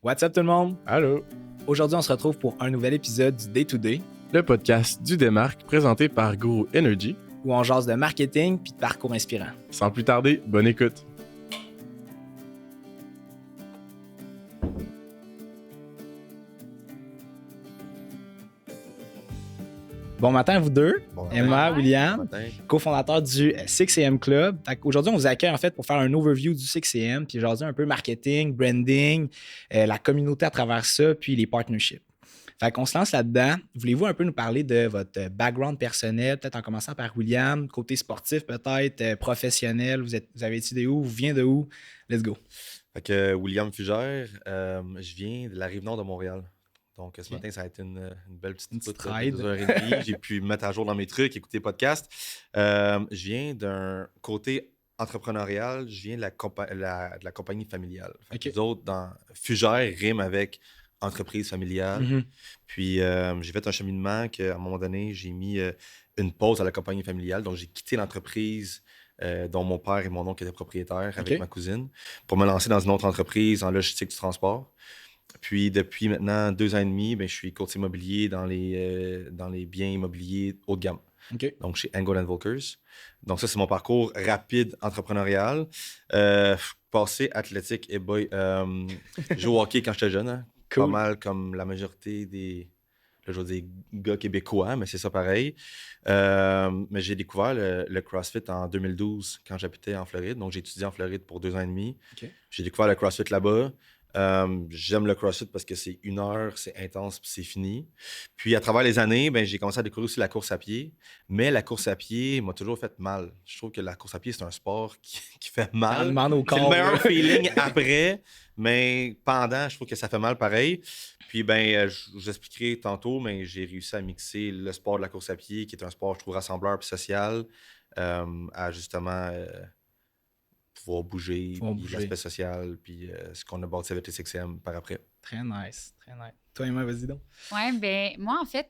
What's up tout le monde? Allô? Aujourd'hui, on se retrouve pour un nouvel épisode du Day to Day Le podcast du Démarque présenté par Guru Energy. où on jase de marketing puis de parcours inspirant. Sans plus tarder, bonne écoute. Bon matin à vous deux, Bon Emma, matin. William, Bon matin. cofondateur du 6am Club. Aujourd'hui, on vous accueille en fait pour faire un overview du 6am puis jaser un peu marketing, branding, la communauté à travers ça puis les partnerships. Fait qu'on se lance là-dedans. Voulez-vous un peu nous parler de votre background personnel, peut-être en commençant par William, côté sportif peut-être, professionnel, vous avez étudié où, vous venez de où? Let's go. Fait que William Fugère, je viens de la Rive-Nord de Montréal. Donc ce matin, ça a été une belle petite route de ride. 2h30. J'ai pu me mettre à jour dans mes trucs, écouter podcast. Je viens d'un côté entrepreneurial, je viens de la compagnie familiale. Fait que Ok. nous autres, dans Fugère, rime avec entreprise familiale. Mhm. Puis j'ai fait un cheminement qu'à un moment donné, j'ai mis une pause à la compagnie familiale. Donc j'ai quitté l'entreprise dont mon père et mon oncle étaient propriétaires avec Ok. ma cousine pour me lancer dans une autre entreprise en logistique du transport. Puis depuis maintenant 2 ans et demi, je suis courtier immobilier dans les biens immobiliers haut de gamme. OK. Donc chez Angle & Volkers. Donc ça, c'est mon parcours rapide entrepreneurial. Passé athlétique et boy. Je joue au hockey quand j'étais jeune. Hein. Cool. Pas mal comme la majorité des, là, je veux dire, gars québécois, mais c'est ça pareil. Mais j'ai découvert le CrossFit en 2012 quand j'habitais en Floride. Donc j'ai étudié en Floride pour 2 ans et demi. OK. J'ai découvert le CrossFit là-bas. J'aime le CrossFit parce que c'est 1 heure, c'est intense puis c'est fini. Puis à travers les années, j'ai commencé à découvrir aussi la course à pied. Mais la course à pied m'a toujours fait mal. Je trouve que la course à pied, c'est un sport qui fait Ça mal. demande au C'est le corps. meilleur feeling après, mais pendant, je trouve que ça fait mal pareil. Puis je vous expliquerai tantôt, mais j'ai réussi à mixer le sport de la course à pied, qui est un sport, je trouve, rassembleur puis social, à justement pouvoir bouger, puis l'aspect social, puis ce qu'on a bâti avec les 6am par après. Très nice, très nice. Toi, Emma, vas-y donc. Ouais, ben moi, en fait,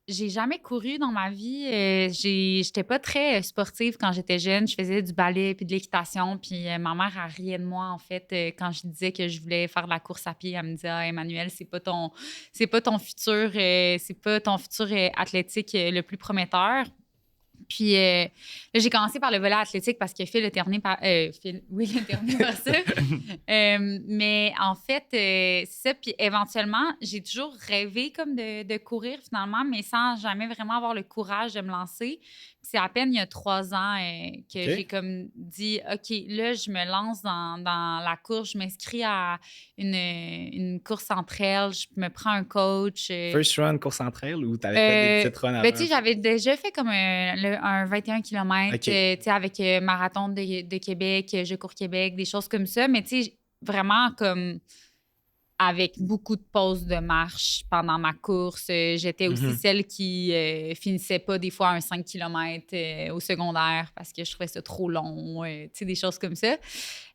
j'ai jamais couru dans ma vie. J'étais pas très sportive quand j'étais jeune. Je faisais du ballet puis de l'équitation. Puis ma mère, elle riait de moi, en fait, quand je disais que je voulais faire de la course à pied. Elle me disait, ah, Emmanuel, c'est pas ton futur, athlétique le plus prometteur. Puis là, j'ai commencé par le volet athlétique parce que Phil a terminé par ça. Mais en fait, c'est ça. Puis éventuellement, j'ai toujours rêvé comme de courir finalement, mais sans jamais vraiment avoir le courage de me lancer. Puis c'est à peine il y a 3 ans que OK. j'ai comme dit, OK, là, je me lance dans la course. Je m'inscris à une course entre elles. Je me prends un coach. First run, course entre elles ou t'avais fait des petites runs avant? Tu sais, j'avais déjà fait comme un 21 km, OK. tu sais, avec Marathon de Québec, Je cours Québec, des choses comme ça. Mais tu sais, vraiment comme avec beaucoup de pauses de marche pendant ma course. J'étais aussi Mhm. celle qui finissait pas des fois un 5 km au secondaire parce que je trouvais ça trop long, tu sais, des choses comme ça.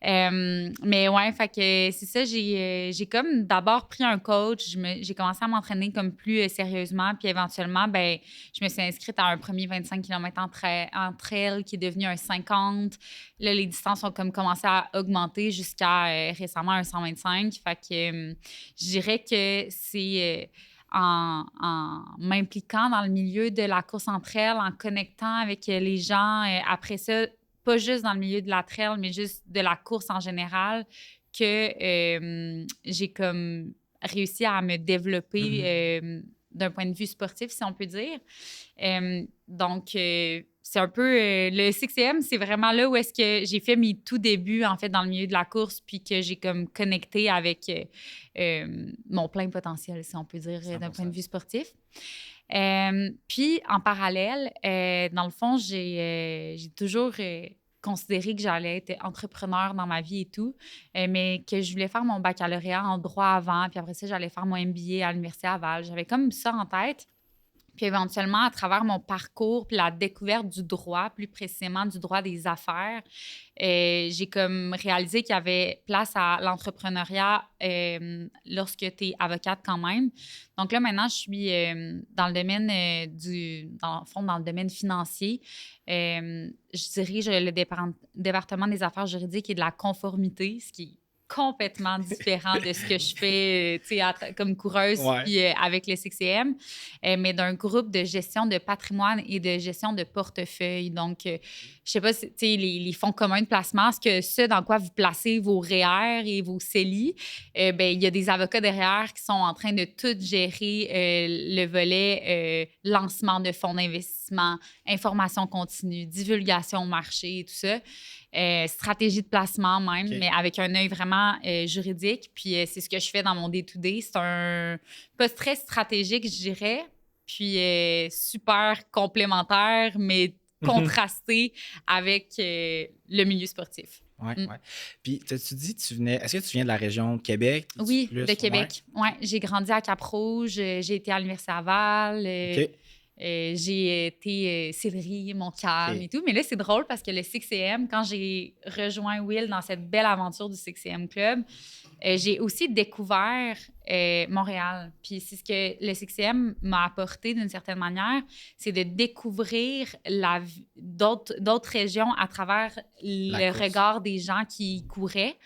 Mais ouais, fait que c'est ça, j'ai comme d'abord pris un coach, j'ai commencé à m'entraîner comme plus sérieusement, puis éventuellement, je me suis inscrite à un premier 25 km entre elles qui est devenu un 50. Là, les distances ont comme commencé à augmenter jusqu'à récemment un 125. Fait que je dirais que c'est en m'impliquant dans le milieu de la course entre elles, en connectant avec les gens, après ça, pas juste dans le milieu de la trail, mais juste de la course en général, que j'ai comme réussi à me développer d'un point de vue sportif, si on peut dire. Donc, c'est un peu... le 6am, c'est vraiment là où est-ce que j'ai fait mes tout débuts, en fait, dans le milieu de la course, puis que j'ai comme connecté avec mon plein potentiel, si on peut dire, d'un 100%. point de vue sportif. Puis, en parallèle, dans le fond, j'ai toujours considéré que j'allais être entrepreneur dans ma vie et tout, mais que je voulais faire mon baccalauréat en droit avant, puis après ça, j'allais faire mon MBA à l'Université Laval. J'avais comme ça en tête. Puis éventuellement, à travers mon parcours, puis la découverte du droit, plus précisément du droit des affaires, j'ai comme réalisé qu'il y avait place à l'entrepreneuriat lorsque tu es avocate quand même. Donc là, maintenant, je suis dans le domaine dans le domaine financier. Je dirige le département des affaires juridiques et de la conformité, ce qui complètement différent de ce que je fais comme coureuse puis avec le 6AM, mais d'un groupe de gestion de patrimoine et de gestion de portefeuille. Donc, je sais pas, les fonds communs de placement, ce dans quoi vous placez vos REER et vos CELI, il y a des avocats derrière qui sont en train de tout gérer le volet lancement de fonds d'investissement, information continue, divulgation au marché, tout ça. Stratégie de placement même, mais avec un œil vraiment juridique. Puis c'est ce que je fais dans mon day-to-day. C'est un poste très stratégique, je dirais, puis super complémentaire, mais contrasté avec le milieu sportif. Oui. Puis, tu dis, est-ce que tu viens de la région de Québec? Oui, de Québec. Ouais, j'ai grandi à Cap-Rouge, j'ai été à l'Université Laval. J'ai été Sillery, Montcalm et tout. Mais là, c'est drôle parce que le 6AM, quand j'ai rejoint Will dans cette belle aventure du 6AM Club, j'ai aussi découvert Montréal. Puis c'est ce que le 6AM m'a apporté d'une certaine manière, c'est de découvrir d'autres régions à travers le regard des gens qui couraient.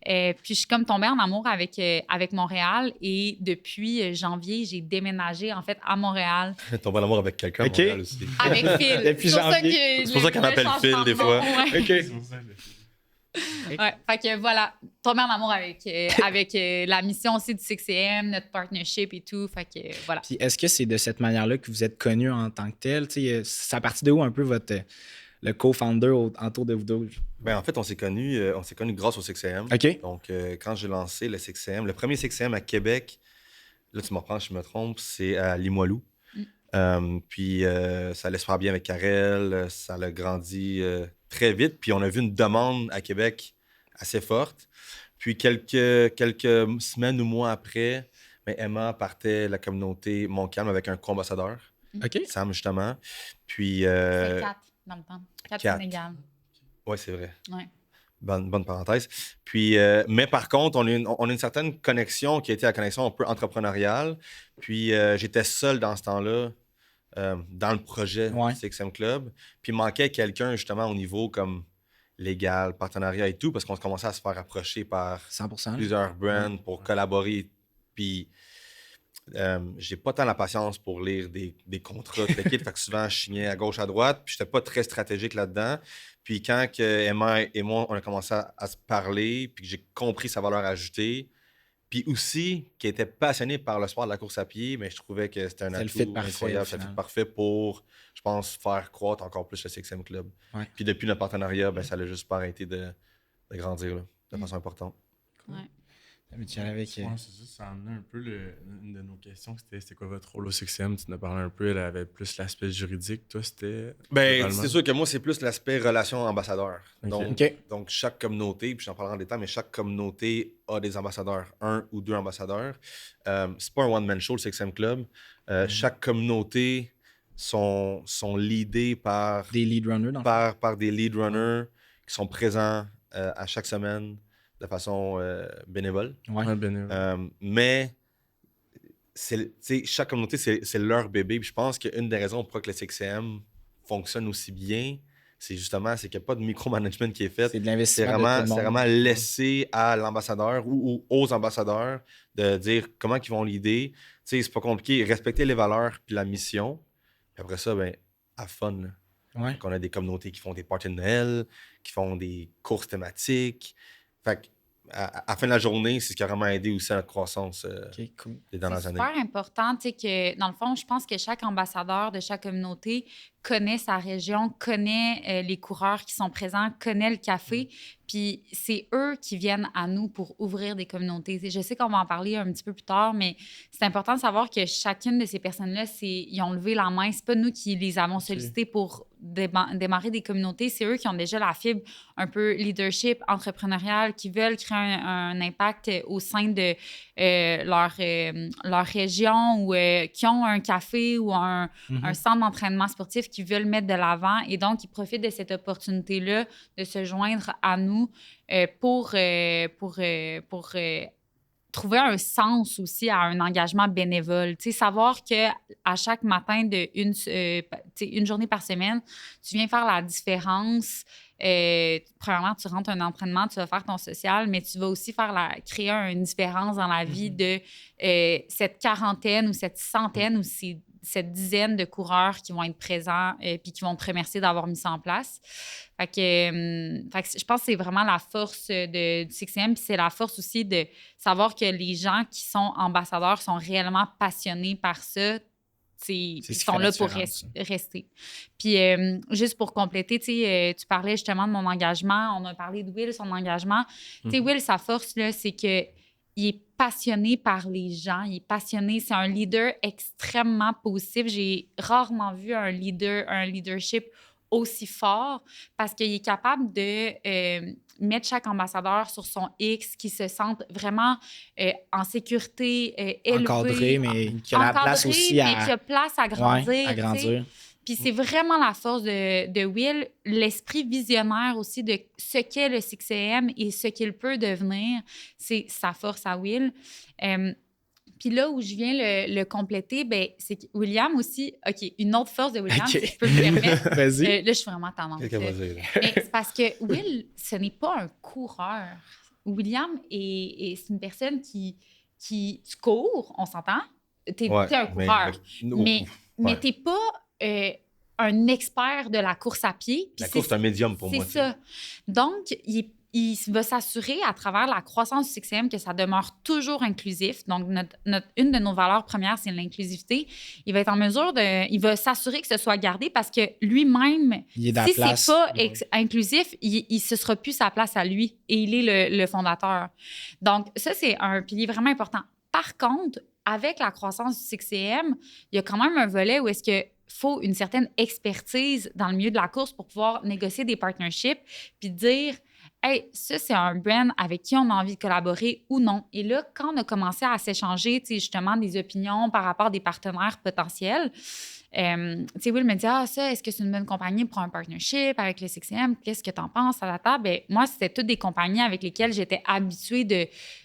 Puis je suis comme tombée en amour avec Montréal et depuis janvier, j'ai déménagé en fait à Montréal. Tombée en amour avec quelqu'un à Montréal aussi. Avec Phil. Depuis janvier. C'est pour ça qu'on m'appelle Phil des fois. Ouais, fait que voilà, tomber en amour avec la mission aussi du 6AM, notre partnership et tout. Fait que voilà. Puis est-ce que c'est de cette manière-là que vous êtes connu en tant que tel? C'est à partir de où un peu le co-founder autour de vous deux? Ben, en fait, on s'est connus grâce au 6AM. OK. Donc, quand j'ai lancé le 6AM, le premier 6AM à Québec, là, tu me reprends si je me trompe, c'est à Limoilou. Puis, ça allait super bien avec Karel, ça a grandi très vite. Puis, on a vu une demande à Québec assez forte. Puis, quelques semaines ou mois après, Emma partait la communauté Montcalm avec un co-ambassadeur, Sam, justement. Puis... c'est 4 dans le temps. 4 Sénégal. Oui, c'est vrai. Ouais. Bonne parenthèse. Puis, mais par contre, on a une certaine connexion qui a été la connexion un peu entrepreneuriale. Puis, j'étais seul dans ce temps-là, dans le projet 6AM Club. Puis, il manquait quelqu'un, justement, au niveau comme légal, partenariat et tout, parce qu'on commençait à se faire approcher par 100%, plusieurs brands pour collaborer. Puis, j'ai pas tant la patience pour lire des contrats de l'équipe. Fait que souvent, je signais à gauche, à droite. Puis, j'étais pas très stratégique là-dedans. Puis, quand Emma et moi, on a commencé à se parler, puis que j'ai compris sa valeur ajoutée, puis aussi qui était passionné par le sport de la course à pied, mais je trouvais que c'était un atout incroyable. C'était parfait pour, je pense, faire croître encore plus le 6AM Club. Ouais. Puis, depuis notre partenariat, ça n'a juste pas arrêté de grandir là, de façon importante. Ouais. Ouais, c'est ça en a un peu une de nos questions, c'était quoi votre rôle au 6AM? Tu nous as parlé un peu, elle avait plus l'aspect juridique. Toi, c'était... C'est sûr que moi, c'est plus l'aspect relation ambassadeur. Donc, chaque communauté, puis j'en parlerai en détail, mais chaque communauté a des ambassadeurs, 1 ou 2 ambassadeurs. C'est pas un one-man show, le 6AM Club. Chaque communauté sont leadées par... Des lead runners, par des lead runners qui sont présents à chaque semaine de façon bénévole. bénévole. Mais chaque communauté, c'est leur bébé. Puis je pense qu'une des raisons pour que le 6AM fonctionne aussi bien, c'est justement qu'il n'y a pas de micromanagement qui est fait. C'est de l'investissement. C'est vraiment laissé à l'ambassadeur ou aux ambassadeurs de dire comment ils vont l'aider. C'est pas compliqué. Respecter les valeurs puis la mission. Puis après ça, à fun. Ouais. Donc, on a des communautés qui font des parties de Noël, qui font des courses thématiques. Fait qu'à la fin de la journée, c'est ce qui a vraiment aidé aussi à notre croissance des dernières années. C'est super important, tu sais, que dans le fond, je pense que chaque ambassadeur de chaque communauté connaît sa région, connaît les coureurs qui sont présents, connaît le café, puis c'est eux qui viennent à nous pour ouvrir des communautés. Je sais qu'on va en parler un petit peu plus tard, mais c'est important de savoir que chacune de ces personnes-là, ils ont levé la main. C'est pas nous qui les avons sollicités pour démarrer des communautés. C'est eux qui ont déjà la fibre un peu leadership entrepreneurial, qui veulent créer un impact au sein de leur région ou qui ont un café ou un centre d'entraînement sportif qui veulent mettre de l'avant. Et donc, ils profitent de cette opportunité-là de se joindre à nous pour trouver un sens aussi à un engagement bénévole. Tu sais, savoir qu'à chaque matin une journée par semaine, tu viens faire la différence. Premièrement, tu rentres un entraînement, tu vas faire ton social, mais tu vas aussi créer une différence dans la vie de cette quarantaine ou cette centaine ou cette dizaine de coureurs qui vont être présents puis qui vont te remercier d'avoir mis ça en place. Fait que je pense que c'est vraiment la force du 6M, puis c'est la force aussi de savoir que les gens qui sont ambassadeurs sont réellement passionnés par ça. Ils sont là pour rester. Puis, juste pour compléter, tu parlais justement de mon engagement. On a parlé de Will, son engagement. Will, sa force, là, c'est qu'il est passionné par les gens. Il est passionné. C'est un leader extrêmement positif. J'ai rarement vu un leadership aussi fort parce qu'il est capable de mettre chaque ambassadeur sur son X, qui se sente vraiment en sécurité, élevé. Encadré, mais qui a la place aussi mais qui a place à grandir. Ouais, à grandir. Puis c'est vraiment la force de Will, l'esprit visionnaire aussi de ce qu'est le 6AM et ce qu'il peut devenir. C'est sa force à Will. Puis là où je viens le compléter, ben, c'est que William aussi... OK, une autre force de William, si je peux me permettre. Vas-y. Là, je suis vraiment tendance. Mais c'est parce que Will, ce n'est pas un coureur. William c'est une personne qui tu cours, on s'entend? T'es un coureur. Mais t'es pas un expert de la course à pied. La course, c'est un médium pour moi. C'est ça. Donc, il va s'assurer à travers la croissance du 6M que ça demeure toujours inclusif. Donc, une de nos valeurs premières, c'est l'inclusivité. Il va être en mesure il va s'assurer que ce soit gardé parce que lui-même, si c'est pas inclusif, il ne sera plus sa place à lui et il est le fondateur. Donc, ça, c'est un pilier vraiment important. Par contre, avec la croissance du 6M, il y a quand même un volet où est-ce que faut une certaine expertise dans le milieu de la course pour pouvoir négocier des partnerships puis dire hey, ça, c'est un brand avec qui on a envie de collaborer ou non. Et là, quand on a commencé à s'échanger justement des opinions par rapport à des partenaires potentiels, Will me dit ça, est-ce que c'est une bonne compagnie pour un partnership avec le 6M? Qu'est-ce que tu en penses à la table? Ben, moi, c'était toutes des compagnies avec lesquelles j'étais habituée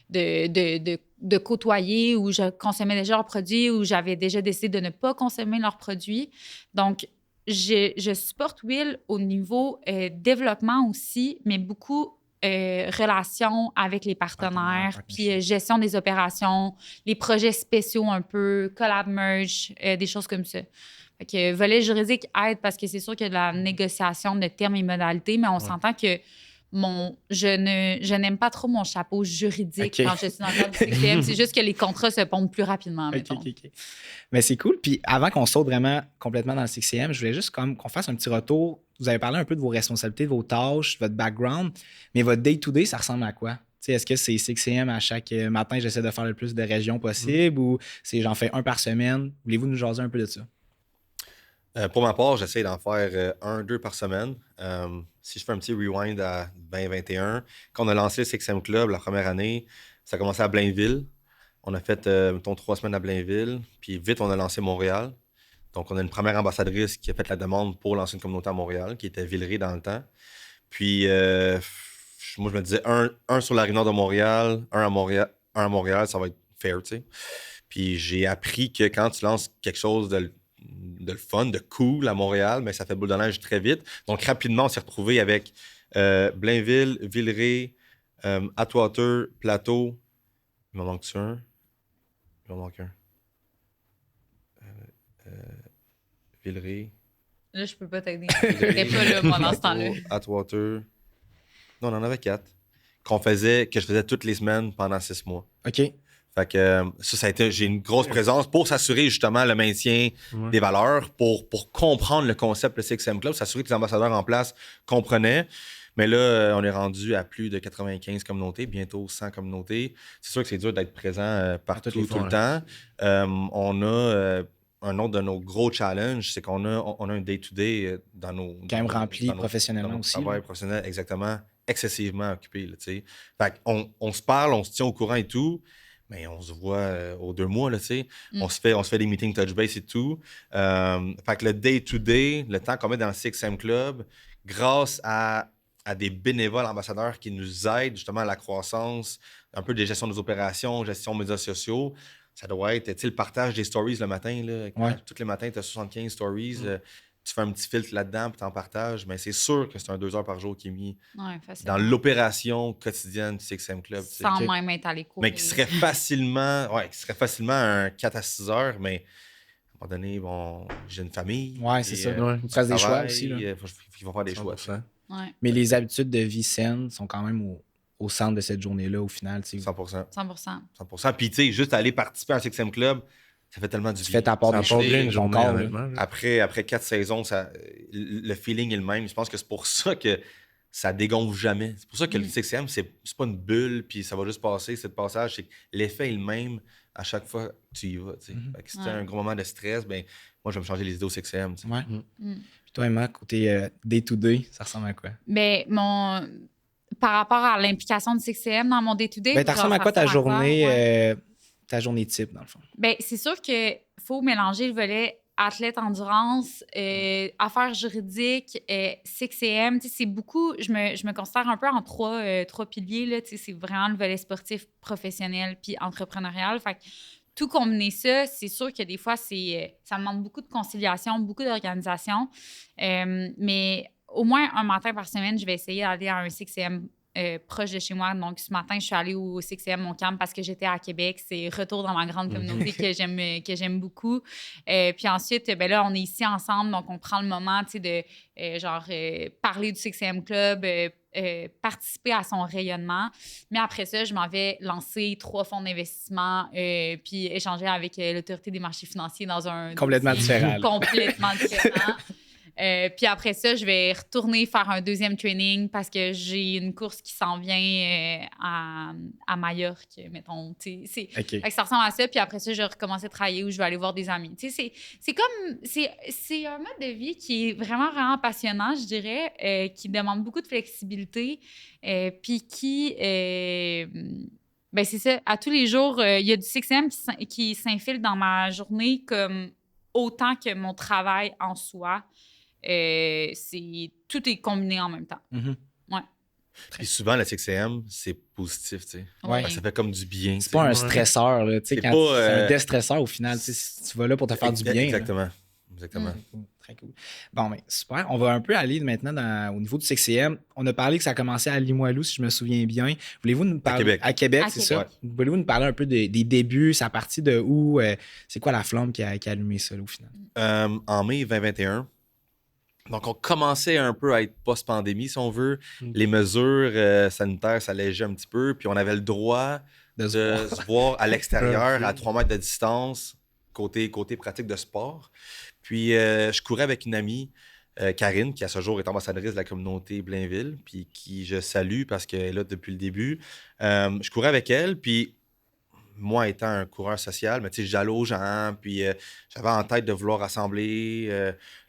de côtoyer, où je consommais déjà leurs produits, où j'avais déjà décidé de ne pas consommer leurs produits. Donc, je supporte Will au niveau développement aussi, mais beaucoup relations avec les partenaires, puis gestion des opérations, les projets spéciaux un peu, collab merge, des choses comme ça. Fait que volet juridique aide parce que c'est sûr qu'il y a de la négociation de termes et modalités, mais on s'entend que je n'aime pas trop mon chapeau juridique quand je suis dans le cadre du 6M. C'est juste que les contrats se pondent plus rapidement. Mais c'est cool. Puis avant qu'on saute vraiment complètement dans le 6M, je voulais juste qu'on fasse un petit retour. Vous avez parlé un peu de vos responsabilités, de vos tâches, votre background, mais votre day-to-day, ça ressemble à quoi? T'sais, est-ce que c'est 6am à chaque matin, j'essaie de faire le plus de régions possible ou c'est j'en fais un par semaine? Voulez-vous nous jaser un peu de ça? Pour ma part, j'essaie d'en faire 1-2 par semaine. Si je fais un petit rewind à 2021, quand on a lancé le 6M Club la première année, ça a commencé à Blainville. On a fait, mettons, 3 semaines à Blainville. Puis vite, on a lancé Montréal. Donc, on a une première ambassadrice qui a fait la demande pour lancer une communauté à Montréal, qui était Villeray dans le temps. Puis, moi, je me disais, un sur la rive nord de Montréal, un à Montréal, ça va être fair, tu sais. Puis, j'ai appris que quand tu lances quelque chose de le fun, de cool à Montréal, mais ça fait boule de neige très vite. Donc, rapidement, on s'est retrouvé avec Blainville, Villeray, Atwater, Plateau. Il m'en manque-tu un? Il m'en manque un. Villeray. Là, je peux pas t'aider. T'es pas là pendant ce temps-là. Atwater. Non, on en avait 4. Que je faisais toutes les semaines pendant 6 mois. OK. Fait que ça a été, j'ai une grosse présence pour s'assurer justement le maintien des valeurs, pour comprendre le concept, le 6M Club, s'assurer que les ambassadeurs en place comprenaient. Mais là, on est rendu à plus de 95 communautés, bientôt 100 communautés. C'est sûr que c'est dur d'être présent partout tout le temps. On a un autre de nos gros challenges, c'est qu'on a un day-to-day dans nos... Quand même rempli professionnellement dans nos aussi. Travail professionnel, exactement, excessivement occupé. Là, fait on se parle, on se tient au courant et tout, mais on se voit aux 2 mois, là, tu sais. On se fait des meetings touch base et tout. Fait que le day-to-day, le temps qu'on met dans le 6M Club, grâce à des bénévoles ambassadeurs qui nous aident justement à la croissance un peu de gestion des opérations, gestion des médias sociaux. Ça doit être, tu sais, le partage des stories le matin. Là, tous les matins, tu as 75 stories. Tu fais un petit filtre là-dedans puis tu en partages. Mais c'est sûr que c'est un 2 heures par jour qui est mis dans l'opération quotidienne du 6am Club. Sans même être à l'écoute. Mais qui serait facilement un 4 à 6 heures. Mais à un moment donné, bon, j'ai une famille. Ouais, c'est ça. Il faut faire des choix aussi. Il faut faire des choix. Mais les habitudes de vie saine sont quand même au centre de cette journée-là, au final. 100%. Puis, tu sais, juste aller participer à un 6am Club, ça fait tellement du bien. Tu fais ta part des choses. Une journée, honnêtement. Après 4 saisons, le feeling est le même. Je pense que c'est pour ça que ça dégonfle jamais. C'est pour ça que le 6am, c'est pas une bulle, puis ça va juste passer, c'est le passage. C'est que l'effet est le même à chaque fois que tu y vas. Fait que si t'as un gros moment de stress, ben moi, je vais me changer les idées au 6am. Puis toi, Emma, côté day-to-day, ça ressemble à quoi? Ben, par rapport à l'implication du 6am dans mon day-to-day... Ben, ça ressemble à quoi ta journée, ta journée type, dans le fond? Ben, c'est sûr qu'il faut mélanger le volet athlète endurance, affaires juridiques, 6am. C'est beaucoup... Je me considère un peu en trois piliers. Là, c'est vraiment le volet sportif, professionnel puis entrepreneurial. Fait que tout combiner ça, c'est sûr que des fois, ça demande beaucoup de conciliation, beaucoup d'organisation. Mais au moins un matin par semaine, je vais essayer d'aller à un 6am proche de chez moi. Donc, ce matin, je suis allée au 6am Montcalm parce que j'étais à Québec. C'est retour dans ma grande communauté que j'aime beaucoup. Puis ensuite, ben là, on est ici ensemble. Donc, on prend le moment, tu sais, de parler du 6am Club, participer à son rayonnement. Mais après ça, je m'en vais lancer 3 fonds d'investissement puis échanger avec l'Autorité des marchés financiers dans un... Complètement différent. Complètement différent. Puis après ça, je vais retourner faire un 2e training parce que j'ai une course qui s'en vient à Majorque, mettons. Fait que ça ressemble à ça. Puis après ça, je vais recommencer à travailler ou je vais aller voir des amis. C'est un mode de vie qui est vraiment, vraiment passionnant, je dirais, qui demande beaucoup de flexibilité. Puis qui... ben c'est ça. À tous les jours, il y a du 6am qui s'infile dans ma journée comme autant que mon travail en soi. Tout est combiné en même temps. Ouais. Puis souvent, le 6am, c'est positif, tu sais. Ouais. Ça fait comme du bien. C'est pas un stresseur, là. C'est un déstresseur au final. Tu vas là pour te faire du bien. Exactement. Très cool. Bon, ben, super. On va un peu aller maintenant au niveau du 6am. On a parlé que ça a commencé à Limoilou, si je me souviens bien. Voulez-vous nous parler... À Québec, c'est ça. Voulez-vous nous parler un peu des débuts, ça a parti de où? C'est quoi la flamme qui a allumé ça, là, au final? En mai 2021, donc, on commençait un peu à être post-pandémie, si on veut. Les mesures sanitaires s'allégeaient un petit peu, puis on avait le droit de se voir à l'extérieur, à 3 mètres de distance, côté pratique de sport. Puis, je courais avec une amie, Karine, qui à ce jour est ambassadrice de la communauté Blainville, puis qui je salue parce qu'elle est là depuis le début. Je courais avec elle, puis moi étant un coureur social, mais tu sais, j'allais aux gens, puis j'avais en tête de vouloir rassembler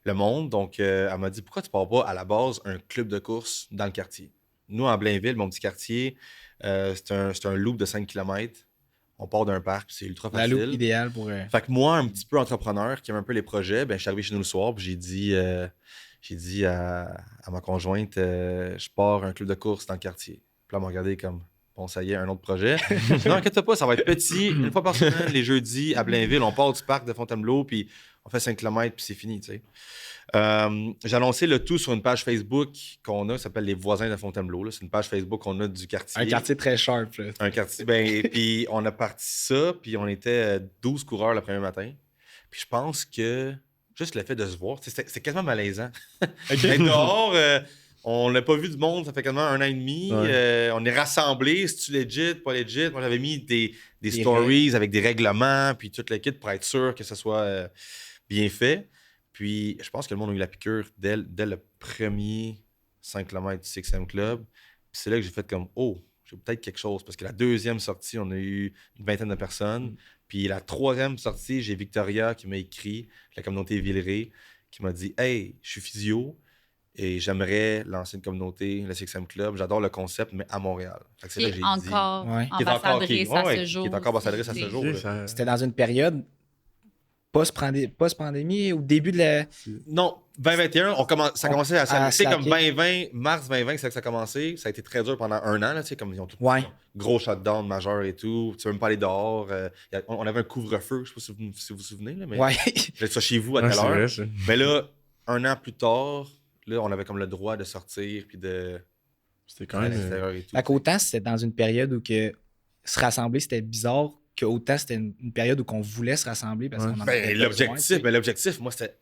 le monde. Donc, elle m'a dit, pourquoi tu pars pas à la base un club de course dans le quartier? Nous, en Blainville, mon petit quartier, c'est un loop de 5 km. On part d'un parc, c'est ultra facile. La loop idéale pour... Fait que moi, un petit peu entrepreneur, qui aime un peu les projets, ben, je suis arrivé chez nous le soir, puis j'ai dit à ma conjointe, je pars un club de course dans le quartier. Puis là, elle m'a regardé comme... Bon, ça y est, un autre projet. Non, inquiète pas, ça va être petit. Une fois par semaine, les jeudis, à Blainville, on part du parc de Fontainebleau, puis on fait 5 km, puis c'est fini, tu sais. J'ai annoncé le tout sur une page Facebook qu'on a, qui s'appelle Les Voisins de Fontainebleau. Là. C'est une page Facebook qu'on a du quartier. Un quartier très sharp. Là. Un quartier, ben, puis on a parti ça, puis on était 12 coureurs le premier matin. Puis je pense que juste le fait de se voir, c'est quasiment malaisant. Être dehors... on n'a pas vu du monde, ça fait quasiment 1 an et demi. Ouais. On est rassemblés, est-ce que tu legit, pas legit? Moi, j'avais mis des stories avec des règlements, puis tout le kit pour être sûr que ce soit bien fait. Puis, je pense que le monde a eu la piqûre dès le premier 5 km du 6am Club. Puis c'est là que j'ai fait comme, oh, j'ai peut-être quelque chose. Parce que la 2e sortie, on a eu une 20aine de personnes. Puis la 3e sortie, j'ai Victoria qui m'a écrit, la communauté Villeray, qui m'a dit, hey, je suis physio. Et j'aimerais lancer une communauté, le 6am Club. J'adore le concept, mais à Montréal. Qui est encore ambassadrice à ce jour. Qui est encore ambassadrice à ce jour. C'était dans une période post-pandémie, au début de la... Non, 2021, ça a commencé à slacker. comme 2020, mars 2020, c'est que ça a commencé. Ça a été très dur pendant un an, là, tu sais, comme ils ont tout Ouais. gros shutdown majeur et tout. Tu peux même pas aller dehors. On avait un couvre-feu, je sais pas si vous vous souvenez, là, mais Ouais. vous êtes ça chez vous à Ouais, telle c'est heure. vrai, ça. Mais là, un an plus tard, là, on avait comme le droit de sortir puis de C'était quand aller à même. l'extérieur et tout. Fait qu'autant c'était dans une période où que se rassembler, c'était bizarre, qu'autant c'était une période où qu'on voulait se rassembler parce Ouais. qu'on en avait Ben, besoin, tu sais.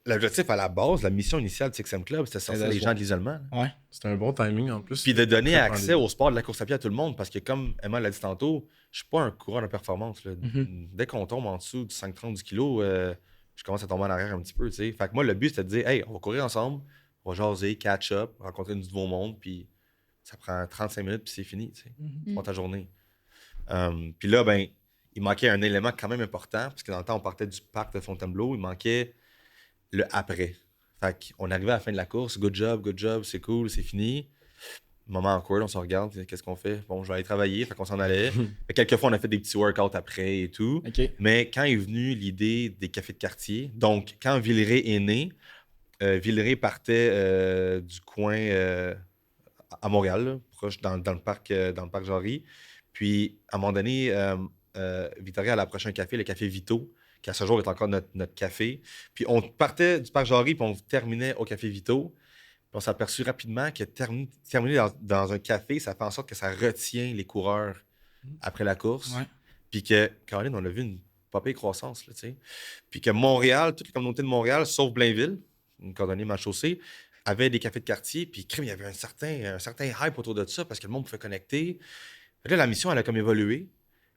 l'objectif à la base, la mission initiale de CXM Club, c'était de sortir de les se gens voir. de l'isolement. là. Ouais. C'était un bon timing en plus. Puis de donner Très accès pandémie. au sport de la course à pied à tout le monde, parce que comme Emma l'a dit tantôt, je suis pas un coureur de performance. Là. Dès qu'on tombe en dessous du 5,30 du kilo, je commence à tomber en arrière un petit peu. T'sais. Fait que moi, le but, c'était de dire, hey, on va courir ensemble, on va jaser, catch up, rencontrer du nouveau monde, puis ça prend 35 minutes, puis c'est fini. C'est pas ta journée. Puis là, ben, il manquait un élément quand même important, parce que dans le temps, on partait du parc de Fontainebleau, il manquait le après. Fait qu'on arrivait à la fin de la course, good job, c'est cool, c'est fini. Moment awkward, on se regarde, qu'est-ce qu'on fait? Bon, je vais aller travailler, fait qu'on s'en allait. Fait quelquefois, on a fait des petits workouts après et tout. OK. Mais quand est venue l'idée des cafés de quartier, donc quand Villeray est né, Villeray partait du coin à Montréal, là, proche dans le parc Jarry. Puis, à un moment donné, Victoria elle approché un café, le café Vito, qui à ce jour est encore notre café. Puis, on partait du parc Jarry, puis on terminait au café Vito. Puis, on s'est aperçu rapidement que terminer dans un café, ça fait en sorte que ça retient les coureurs après la course. Ouais. Puis que, Caroline, on a vu une pas pire croissance, là, tu sais. Puis que Montréal, toutes les communautés de Montréal, sauf Blainville, une coordonnée mal chaussée, avaient des cafés de quartier. Puis, crime, il y avait un certain hype autour de ça parce que le monde pouvait connecter. Fait que là, la mission, elle a comme évolué.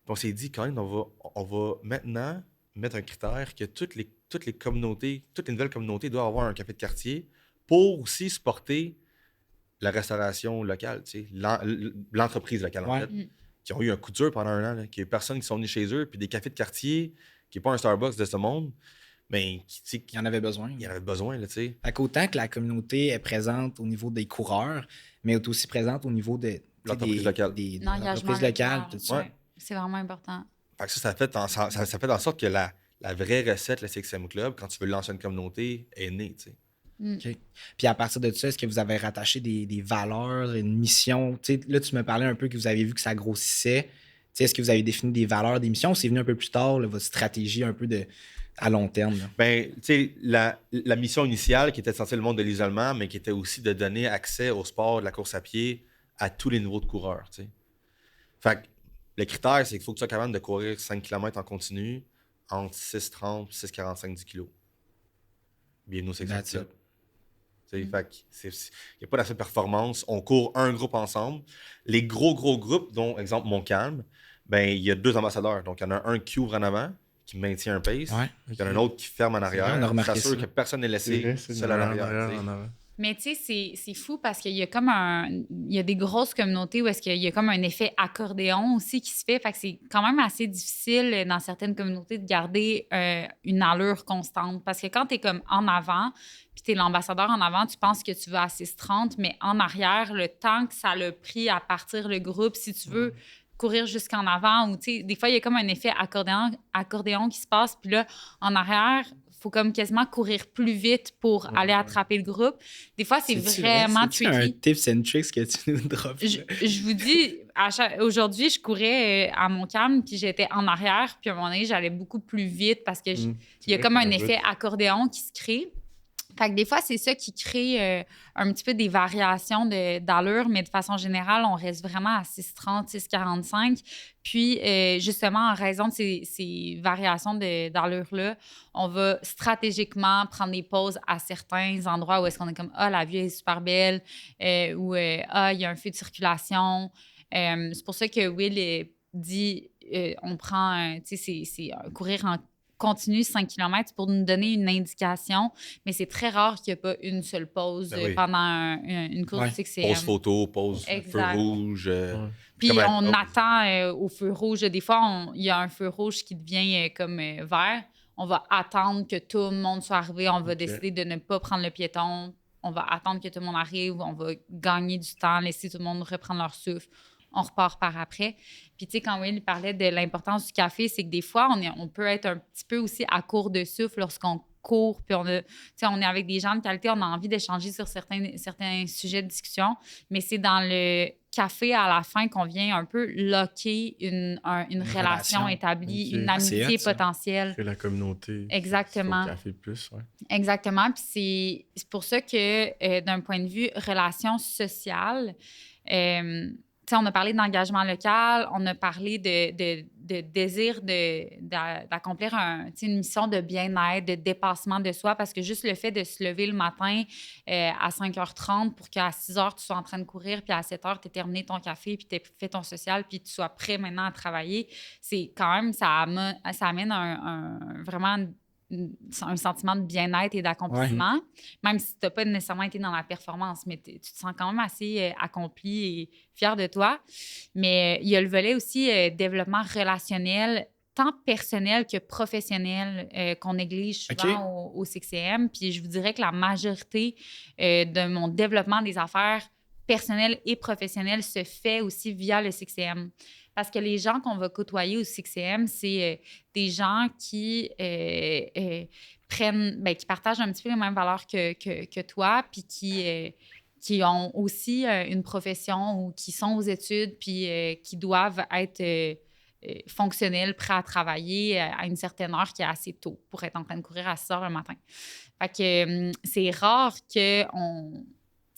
Puis on s'est dit, Caroline, on va maintenant mettre un critère que toutes les communautés, toutes les nouvelles communautés doivent avoir un café de quartier pour aussi supporter la restauration locale, tu sais, l'entreprise locale, en Ouais. fait, qui ont eu un coup dur pendant un an, là, qu'il y a eu personne qui sont venus chez eux, puis des cafés de quartier, qui n'est pas un Starbucks de ce monde, mais qui Il y en avait besoin. il y en avait besoin, là, tu sais. Fait qu'autant que la communauté est présente au niveau des coureurs, mais est aussi présente au niveau de L'entreprise locale. des L'engagement entreprises locales. local. Tout ça. Ouais. C'est vraiment important. Fait que ça fait en sorte que la vraie recette, le CXM Club, quand tu veux lancer une communauté, est née, tu sais. OK. Puis à partir de ça, est-ce que vous avez rattaché des valeurs, une mission? Tu sais, là, tu me parlais un peu que vous avez vu que ça grossissait. Tu sais, est-ce que vous avez défini des valeurs, des missions ou c'est venu un peu plus tard, là, votre stratégie un peu à long terme? Là? Ben, tu sais, la mission initiale qui était de sortir le monde de l'isolement, mais qui était aussi de donner accès au sport de la course à pied à tous les niveaux de coureurs, tu sais. Fait que le critère, c'est qu'il faut que tu sois capable de courir 5 km en continu entre 6,30 et 6,45 du kilo. Bienvenue au CXM That's Club. it. Fait qu'il n'y a pas d'aspect performance. On court un groupe ensemble. Les gros groupes, dont, exemple, Montcalm, ben, il y a 2 ambassadeurs. Donc, il y en a un qui ouvre en avant, qui maintient un pace. Ouais. Il y en a un autre qui ferme en arrière. vrai, on a remarqué s'assure ça. que personne n'est C'est laissé vrai, c'est seul en arrière. arrière, tu sais. en avant. Mais tu sais, c'est fou parce qu'il y a comme il y a des grosses communautés où est-ce qu'il y a comme un effet accordéon aussi qui se fait. Fait que c'est quand même assez difficile dans certaines communautés de garder une allure constante. Parce que quand tu es comme en avant, puis tu es l'ambassadeur en avant, tu penses que tu vas à 6,30, mais en arrière, le temps que ça l'a pris à partir le groupe, si tu veux courir jusqu'en avant, ou tu sais, des fois, il y a comme un effet accordéon qui se passe, puis là, en arrière, faut comme quasiment courir plus vite pour aller attraper le groupe. Des fois, c'est vraiment C'est un tricky. tips and tricks que tu nous drops. Je vous dis, aujourd'hui, je courais à Montcalm, puis j'étais en arrière, puis à un moment donné, j'allais beaucoup plus vite parce que il y a comme un effet accordéon qui se crée. Fait que des fois, c'est ça qui crée un petit peu des variations d'allure, mais de façon générale, on reste vraiment à 6,30, 6,45. Puis, justement, en raison de ces variations d'allure-là, on va stratégiquement prendre des pauses à certains endroits où est-ce qu'on est comme « Ah, la vue est super belle » ou « Ah, il y a un feu de circulation ». C'est pour ça que Will dit on prend, tu sais, c'est courir en continue 5 km pour nous donner une indication, mais c'est très rare qu'il n'y ait pas une seule pause Ben oui. pendant une course Ouais. du CXCM. Pause photo, pause feu Exact. rouge. Puis Comme on oh. attend au feu rouge. Des fois, il y a un feu rouge qui devient comme vert. On va attendre que tout le monde soit arrivé. On va décider de ne pas prendre le piéton. On va attendre que tout le monde arrive. On va gagner du temps, laisser tout le monde reprendre leur souffle. on repart par après. Puis, tu sais, quand Will parlait de l'importance du café, c'est que des fois, on peut être un petit peu aussi à court de souffle lorsqu'on court, puis on est avec des gens de qualité, on a envie d'échanger sur certains sujets de discussion, mais c'est dans le café à la fin qu'on vient un peu locker une relation établie, Okay. une amitié potentielle. Créer la communauté. Exactement. Sur le café plus, ouais. Exactement. Puis c'est pour ça que d'un point de vue relation sociale, on a parlé d'engagement local, on a parlé de désir d'accomplir une mission de bien-être, de dépassement de soi, parce que juste le fait de se lever le matin à 5h30 pour qu'à 6h, tu sois en train de courir, puis à 7h, tu aies terminé ton café, puis tu aies fait ton social, puis tu sois prêt maintenant à travailler, c'est quand même, ça amène vraiment un sentiment de bien-être et d'accomplissement, même si tu n'as pas nécessairement été dans la performance, mais tu te sens quand même assez accompli et fier de toi. Mais il y a le volet aussi développement relationnel, tant personnel que professionnel, qu'on néglige souvent au CXCM. Puis je vous dirais que la majorité de mon développement des affaires personnelles et professionnelles se fait aussi via le CXCM. Parce que les gens qu'on va côtoyer au CXCM, c'est des gens qui qui partagent un petit peu les mêmes valeurs que toi, puis qui ont aussi une profession ou qui sont aux études, puis qui doivent être fonctionnels, prêts à travailler à une certaine heure qui est assez tôt pour être en train de courir à 6 heures le matin. Fait que c'est rare qu'on...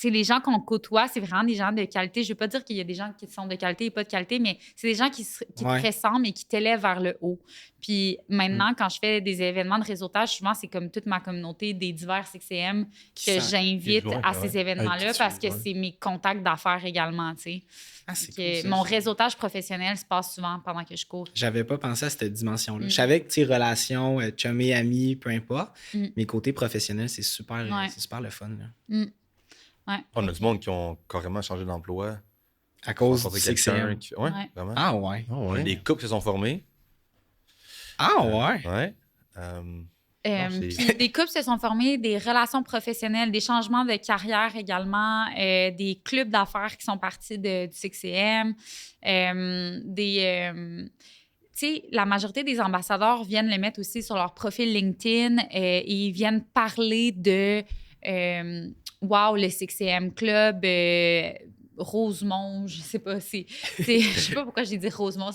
les gens qu'on côtoie, c'est vraiment des gens de qualité. Je ne veux pas dire qu'il y a des gens qui sont de qualité et pas de qualité, mais c'est des gens qui te ressemblent et qui t'élèvent vers le haut. Puis maintenant, quand je fais des événements de réseautage, souvent, c'est comme toute ma communauté des divers CXCM que j'invite à ces événements-là parce que c'est mes contacts d'affaires également, tu sais. Cool, mon réseautage professionnel se passe souvent pendant que je cours. J'avais pas pensé à cette dimension-là. Je savais que, relations, chumé, amis, peu importe, mais côté professionnel, c'est super le fun, là. Ouais. On a du monde qui ont carrément changé d'emploi. À cause du CXCM. Oui, vraiment. Ah ouais. On a des couples qui se sont formés. Ah ouais. Ouais. Puis des couples se sont formés, des relations professionnelles, des changements de carrière également, des clubs d'affaires qui sont partis du CXCM, la majorité des ambassadeurs viennent le mettre aussi sur leur profil LinkedIn et ils viennent parler de wow, le CXCM Club, Rosemont, je sais pas, je sais pas pourquoi j'ai dit Rosemont,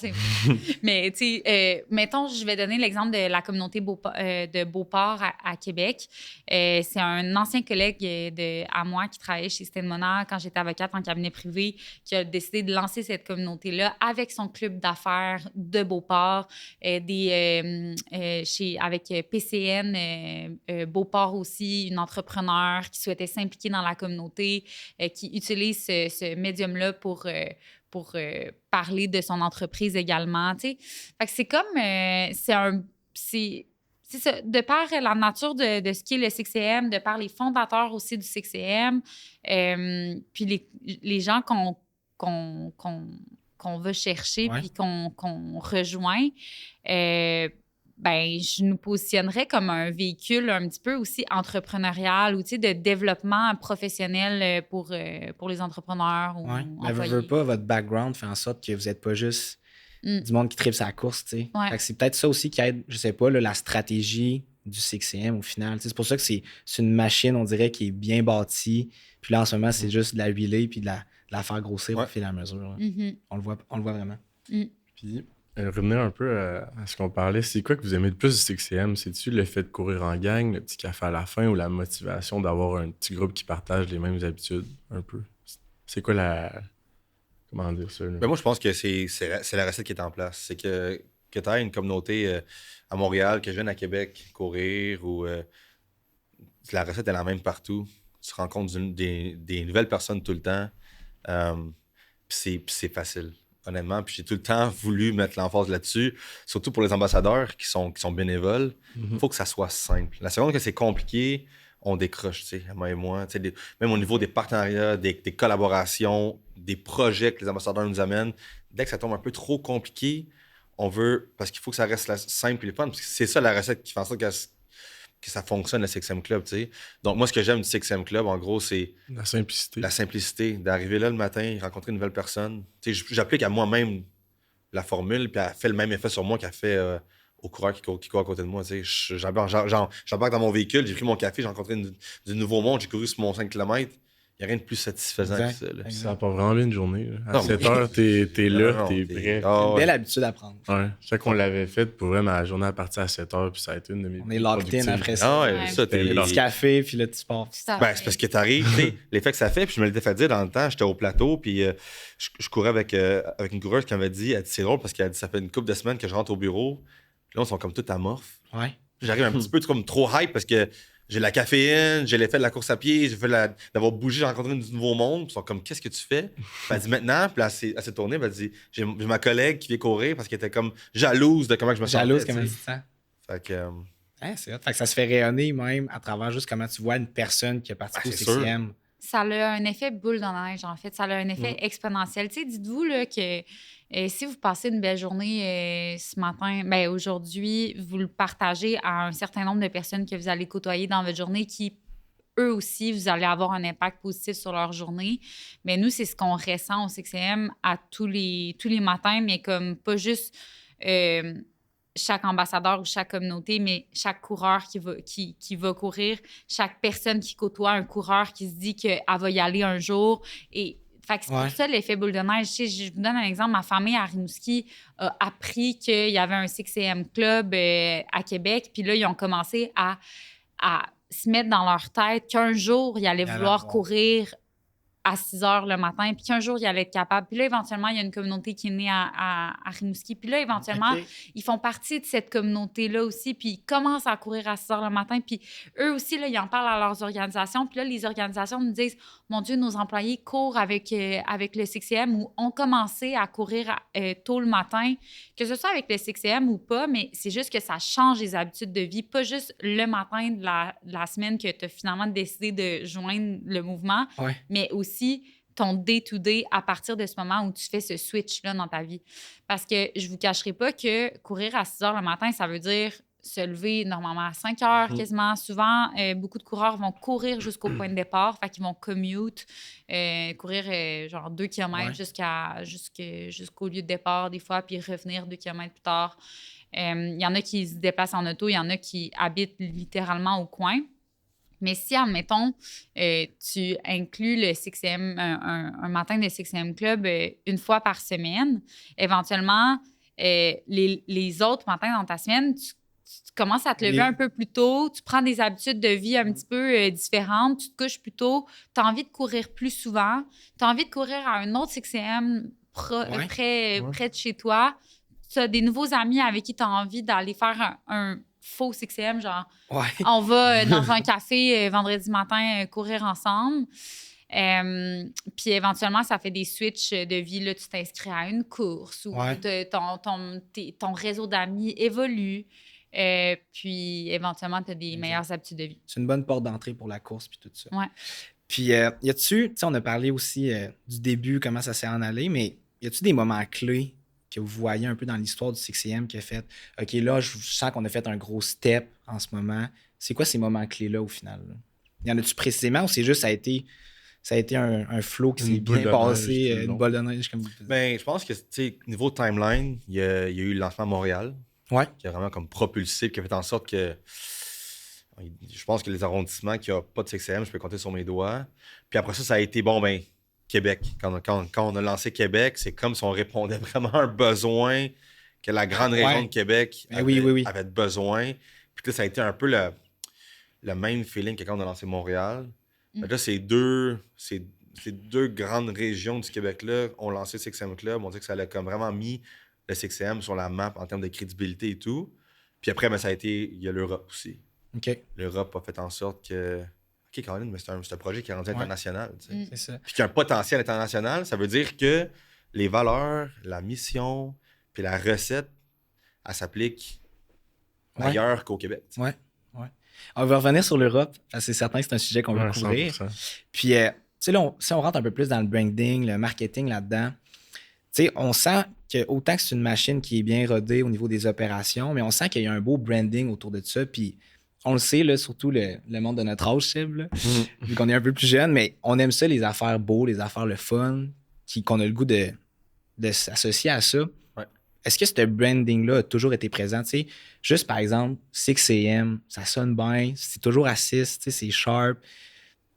mais tu sais, mettons, je vais donner l'exemple de la communauté de Beauport à Québec. C'est un ancien collègue à moi qui travaillait chez Stèle Monnard quand j'étais avocate en cabinet privé qui a décidé de lancer cette communauté-là avec son club d'affaires de Beauport, avec PCN Beauport aussi, une entrepreneur qui souhaitait s'impliquer dans la communauté, qui utilise ce médium-là pour parler de son entreprise également, tu sais. Fait que c'est comme... c'est ça, de par la nature de ce qu'est le CXCM, de par les fondateurs aussi du CXCM, puis les gens qu'on veut chercher puis qu'on rejoint, je nous positionnerais comme un véhicule un petit peu aussi entrepreneurial ou de développement professionnel pour les entrepreneurs ou employés. Veux pas, votre background fait en sorte que vous n'êtes pas juste du monde qui tripe sa course, tu sais. Fait que c'est peut-être ça aussi qui aide, je sais pas, la stratégie du CXCM au final. T'sais, c'est pour ça que c'est une machine, on dirait, qui est bien bâtie. Puis là, en ce moment, c'est juste de la huiler puis de la faire grossir au fil et à mesure. On le voit vraiment. Puis, revenir un peu à ce qu'on parlait, c'est quoi que vous aimez le plus du CXCM? C'est-tu le fait de courir en gang, le petit café à la fin ou la motivation d'avoir un petit groupe qui partage les mêmes habitudes un peu? C'est quoi comment dire ça? Ben moi, je pense que c'est la recette qui est en place. C'est que tu aies une communauté à Montréal, que je vienne à Québec courir ou la recette est la même partout. Tu rencontres des nouvelles personnes tout le temps. Puis c'est facile, honnêtement. Puis j'ai tout le temps voulu mettre l'emphase là-dessus, surtout pour les ambassadeurs qui sont bénévoles. Il faut que ça soit simple. La seconde que c'est compliqué, on décroche, tu sais, moi et moi. Même au niveau des partenariats, des collaborations, des projets que les ambassadeurs nous amènent, dès que ça tombe un peu trop compliqué, on veut, parce qu'il faut que ça reste simple et le fun, parce que c'est ça la recette qui fait en sorte que ça fonctionne, le 6M Club, tu sais. Donc, moi, ce que j'aime du 6M Club, en gros, c'est La simplicité. la simplicité d'arriver là le matin, rencontrer une nouvelle personne. Tu sais, j'applique à moi-même la formule, puis elle fait le même effet sur moi qu'elle fait au coureur qui court à côté de moi. Tu sais, j'embarque dans mon véhicule, j'ai pris mon café, j'ai rencontré du nouveau monde, j'ai couru sur mon 5 km. Il n'y a rien de plus satisfaisant que ça. Là. Ça part vraiment bien une journée. Là. À Non, 7 mais- heures, t'es là, Non, t'es prêt. Ah, Une ouais. belle habitude à prendre. Ouais. Chaque qu'on l'avait fait, pour vrai, ma journée a parti à 7 heures, puis ça a été une de mes On est locked in après ça. Ah, ouais, Ouais. ça, t'es. T'es Petit café, puis là, tu pars. Tout à Ben, fait. c'est parce que t'arrives, tu sais, l'effet que ça fait, puis je me l'étais fait dire dans le temps, j'étais au plateau, puis je courais avec une coureuse qui m'avait dit, elle dit, c'est drôle parce qu'elle dit, ça fait une couple de semaines que je rentre au bureau, puis là, on sont comme tout amorphes. Ouais. Puis j'arrive un petit peu comme trop hype parce que j'ai la caféine, j'ai l'effet de la course à pied, j'ai fait d'avoir bougé, j'ai rencontré du nouveau monde, puis ils sont comme, qu'est-ce que tu fais? Puis elle dit, maintenant, puis elle s'est tournée, puis elle dit, j'ai ma collègue qui vient courir parce qu'elle était comme jalouse de comment je me sentais. Jalouse, tu comment sais. tu te sens? Fait que, Hein, c'est hot. Fait que ça se fait rayonner même à travers juste comment tu vois une personne qui a participé Ben, au c'est sûr. 6e. Ça a un effet boule de neige, en fait. Ça a un effet exponentiel. Tu sais, dites-vous là, que si vous passez une belle journée ce matin, ben aujourd'hui, vous le partagez à un certain nombre de personnes que vous allez côtoyer dans votre journée qui, eux aussi, vous allez avoir un impact positif sur leur journée. Mais nous, c'est ce qu'on ressent au 6M à tous les matins, mais comme pas juste chaque ambassadeur ou chaque communauté, mais chaque coureur qui va courir, chaque personne qui côtoie un coureur qui se dit qu'elle va y aller un jour. Et fait que c'est Ouais. pour ça l'effet boule de neige. Tu sais, je vous donne un exemple. Ma famille à Rimouski a appris qu'il y avait un 6am Club à Québec. Puis là, ils ont commencé à se mettre dans leur tête qu'un jour, ils allaient Il allait vouloir avoir. courir à 6 heures le matin, puis qu'un jour, ils allaient être capables. Puis là, éventuellement, il y a une communauté qui est née à Rimouski. Puis là, éventuellement, Ok. ils font partie de cette communauté-là aussi, puis ils commencent à courir à 6 heures le matin. Puis eux aussi, là, ils en parlent à leurs organisations. Puis là, les organisations nous disent, mon Dieu, nos employés courent avec le 6am ou ont commencé à courir tôt le matin, que ce soit avec le 6am ou pas, mais c'est juste que ça change les habitudes de vie, pas juste le matin de la semaine que tu as finalement décidé de joindre le mouvement, Ouais. mais aussi ton day-to-day à partir de ce moment où tu fais ce switch-là dans ta vie. Parce que je vous cacherai pas que courir à 6 heures le matin, ça veut dire se lever normalement à 5 heures quasiment. Souvent, beaucoup de coureurs vont courir jusqu'au point de départ, fait qu'ils vont commute, courir genre 2 km Ouais. jusqu'au lieu de départ des fois, puis revenir 2 km plus tard. Il y en a qui se déplacent en auto, il y en a qui habitent littéralement au coin. Mais si, admettons, tu inclus le 6am, un matin de 6am Club une fois par semaine, éventuellement, les autres matins dans ta semaine, tu commences à te lever Oui. un peu plus tôt, tu prends des habitudes de vie un petit peu différentes, tu te couches plus tôt, tu as envie de courir plus souvent, tu as envie de courir à un autre 6am Ouais. près de chez toi, tu as des nouveaux amis avec qui tu as envie d'aller faire un faux 6am, genre Ouais. on va dans un café vendredi matin courir ensemble. Puis éventuellement, ça fait des switches de vie. Là, tu t'inscris à une course ou Ouais. ton réseau d'amis évolue. Puis éventuellement, tu as des meilleures habitudes de vie. C'est une bonne porte d'entrée pour la course puis tout ça. Ouais. Puis, y a-tu, tu sais, on a parlé aussi du début, comment ça s'est en allé, mais y a-tu des moments clés que vous voyez un peu dans l'histoire du 6am qui a fait, OK, là, je sens qu'on a fait un gros step en ce moment. C'est quoi ces moments clés-là au final? Là? Y en a-tu précisément ou c'est juste ça a été un flow qui Une s'est boule bien de passé, neige tout le une long. boule de neige, comme vous le disiez? Ben, je pense que, tu sais, niveau timeline, il y a eu le lancement à Montréal, Ouais. qui a vraiment comme propulsé, qui a fait en sorte que. Je pense que les arrondissements qui n'ont pas de 6am, je peux compter sur mes doigts. Puis après ça a été, bon, ben, Québec. Quand on a lancé Québec, c'est comme si on répondait vraiment à un besoin que la grande région Ouais. de Québec Ben oui. avait besoin. Puis là, ça a été un peu le même feeling que quand on a lancé Montréal. Fait que là, ces deux grandes régions du Québec-là ont lancé 6am Club. On dit que ça a comme vraiment mis le 6am sur la map en termes de crédibilité et tout. Puis après, ben, il y a l'Europe aussi. OK, L'Europe a fait en sorte que. OK, Caroline, mais c'est un projet qui est rendu Ouais. international. Tu sais. c'est ça. Puis qui a un potentiel international, ça veut dire que les valeurs, la mission, puis la recette, elle s'applique Ouais. ailleurs qu'au Québec. tu sais. Ouais. On va revenir sur l'Europe, parce que c'est certain que c'est un sujet qu'on veut Ouais, couvrir. 100%. Puis, tu sais, là, si on rentre un peu plus dans le branding, le marketing là-dedans, tu sais, on sent que autant que c'est une machine qui est bien rodée au niveau des opérations, mais on sent qu'il y a un beau branding autour de ça. Puis, on le sait, là, surtout le monde de notre âge, Seb, là, vu qu'on est un peu plus jeune, mais on aime ça, les affaires beaux, les affaires le fun, qu'on a le goût de s'associer à ça. Ouais. Est-ce que ce branding-là a toujours été présent? Tu sais, juste par exemple, 6am, ça sonne bien, c'est toujours à 6, tu sais, c'est sharp.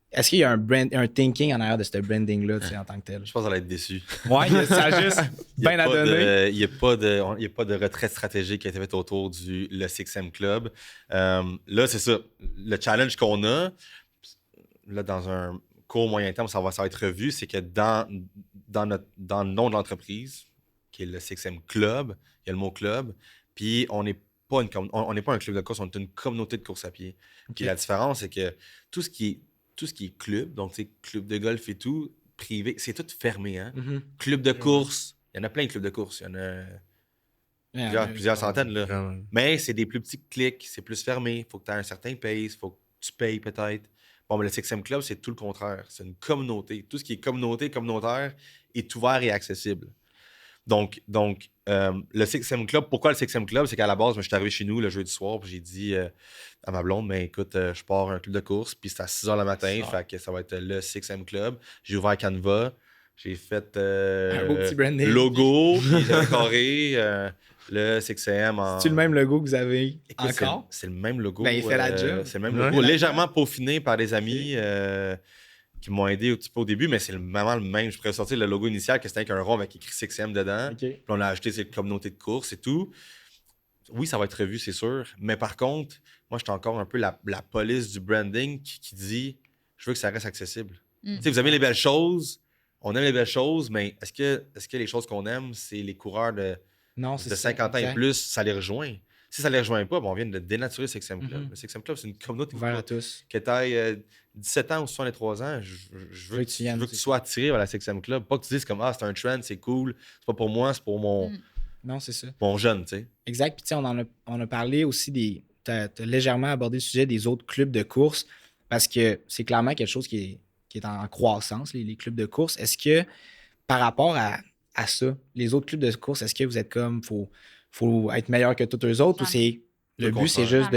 Est-ce qu'il y a un thinking en arrière de ce branding-là, tu sais, en tant que tel? Je pense qu'elle va être déçue. Ouais, ça a juste bien à donner. Il n'y a pas de retrait stratégique qui a été fait autour le 6M Club. Là, c'est ça. Le challenge qu'on a, là, dans un court moyen terme, ça va être revu, c'est que dans le nom de l'entreprise, qui est le 6M Club, il y a le mot club, puis on n'est pas un club de course, on est une communauté de course à pied. Puis la différence, c'est que tout ce qui est club, donc c'est club de golf et tout, privé, c'est tout fermé. Hein? Club de course, il y en a plein de clubs de course, il y en a plusieurs centaines. Là. Vraiment. Mais c'est des plus petits clics, c'est plus fermé, il faut que tu aies un certain pace, il faut que tu payes peut-être. Bon, mais le 6M Club, c'est tout le contraire. C'est une communauté. Tout ce qui est communautaire est ouvert et accessible. Donc le 6M Club, pourquoi le 6M Club? C'est qu'à la base, moi, je suis arrivé chez nous le jeudi soir, puis j'ai dit à ma blonde, mais écoute, je pars un club de course, puis c'est à 6h le matin, fait que ça va être le 6M Club. J'ai ouvert Canva, j'ai fait un beau petit branding. logo, puis j'ai décoré le 6M en... C'est-tu le même logo que vous avez encore? C'est le même logo. Ben, il fait la job. C'est le même logo, légèrement peaufiné par des amis qui m'ont aidé un petit peu au début, mais c'est vraiment le même. Je pourrais sortir le logo initial, que c'était avec un rond avec écrit 6M dedans. Puis on a ajouté cette communauté de course et tout. Oui, ça va être revu, c'est sûr. Mais par contre, moi, j'étais encore un peu la police du branding qui dit « Je veux que ça reste accessible. Tu sais, vous aimez les belles choses, on aime les belles choses, mais est-ce que les choses qu'on aime, c'est les coureurs de 50 ans et plus, ça les rejoint? Si ça ne les rejoint pas, on vient de dénaturer le 6M Club. Le 6M Club, c'est une communauté ouvert à tous. Que tu ailles 17 ans ou 63 ans, je veux que tu sois attiré vers la 6M Club. Pas que tu dises comme c'est un trend, c'est cool, c'est pas pour moi, c'est pour Non, c'est ça. Mon jeune, tu sais. Exact. Puis, tu sais, on a parlé aussi tu as légèrement abordé le sujet des autres clubs de course parce que c'est clairement quelque chose qui est en croissance, les clubs de course. Est-ce que, par rapport à ça, les autres clubs de course, est-ce que vous êtes comme, faut être meilleur que tous eux autres ou c'est le but, c'est juste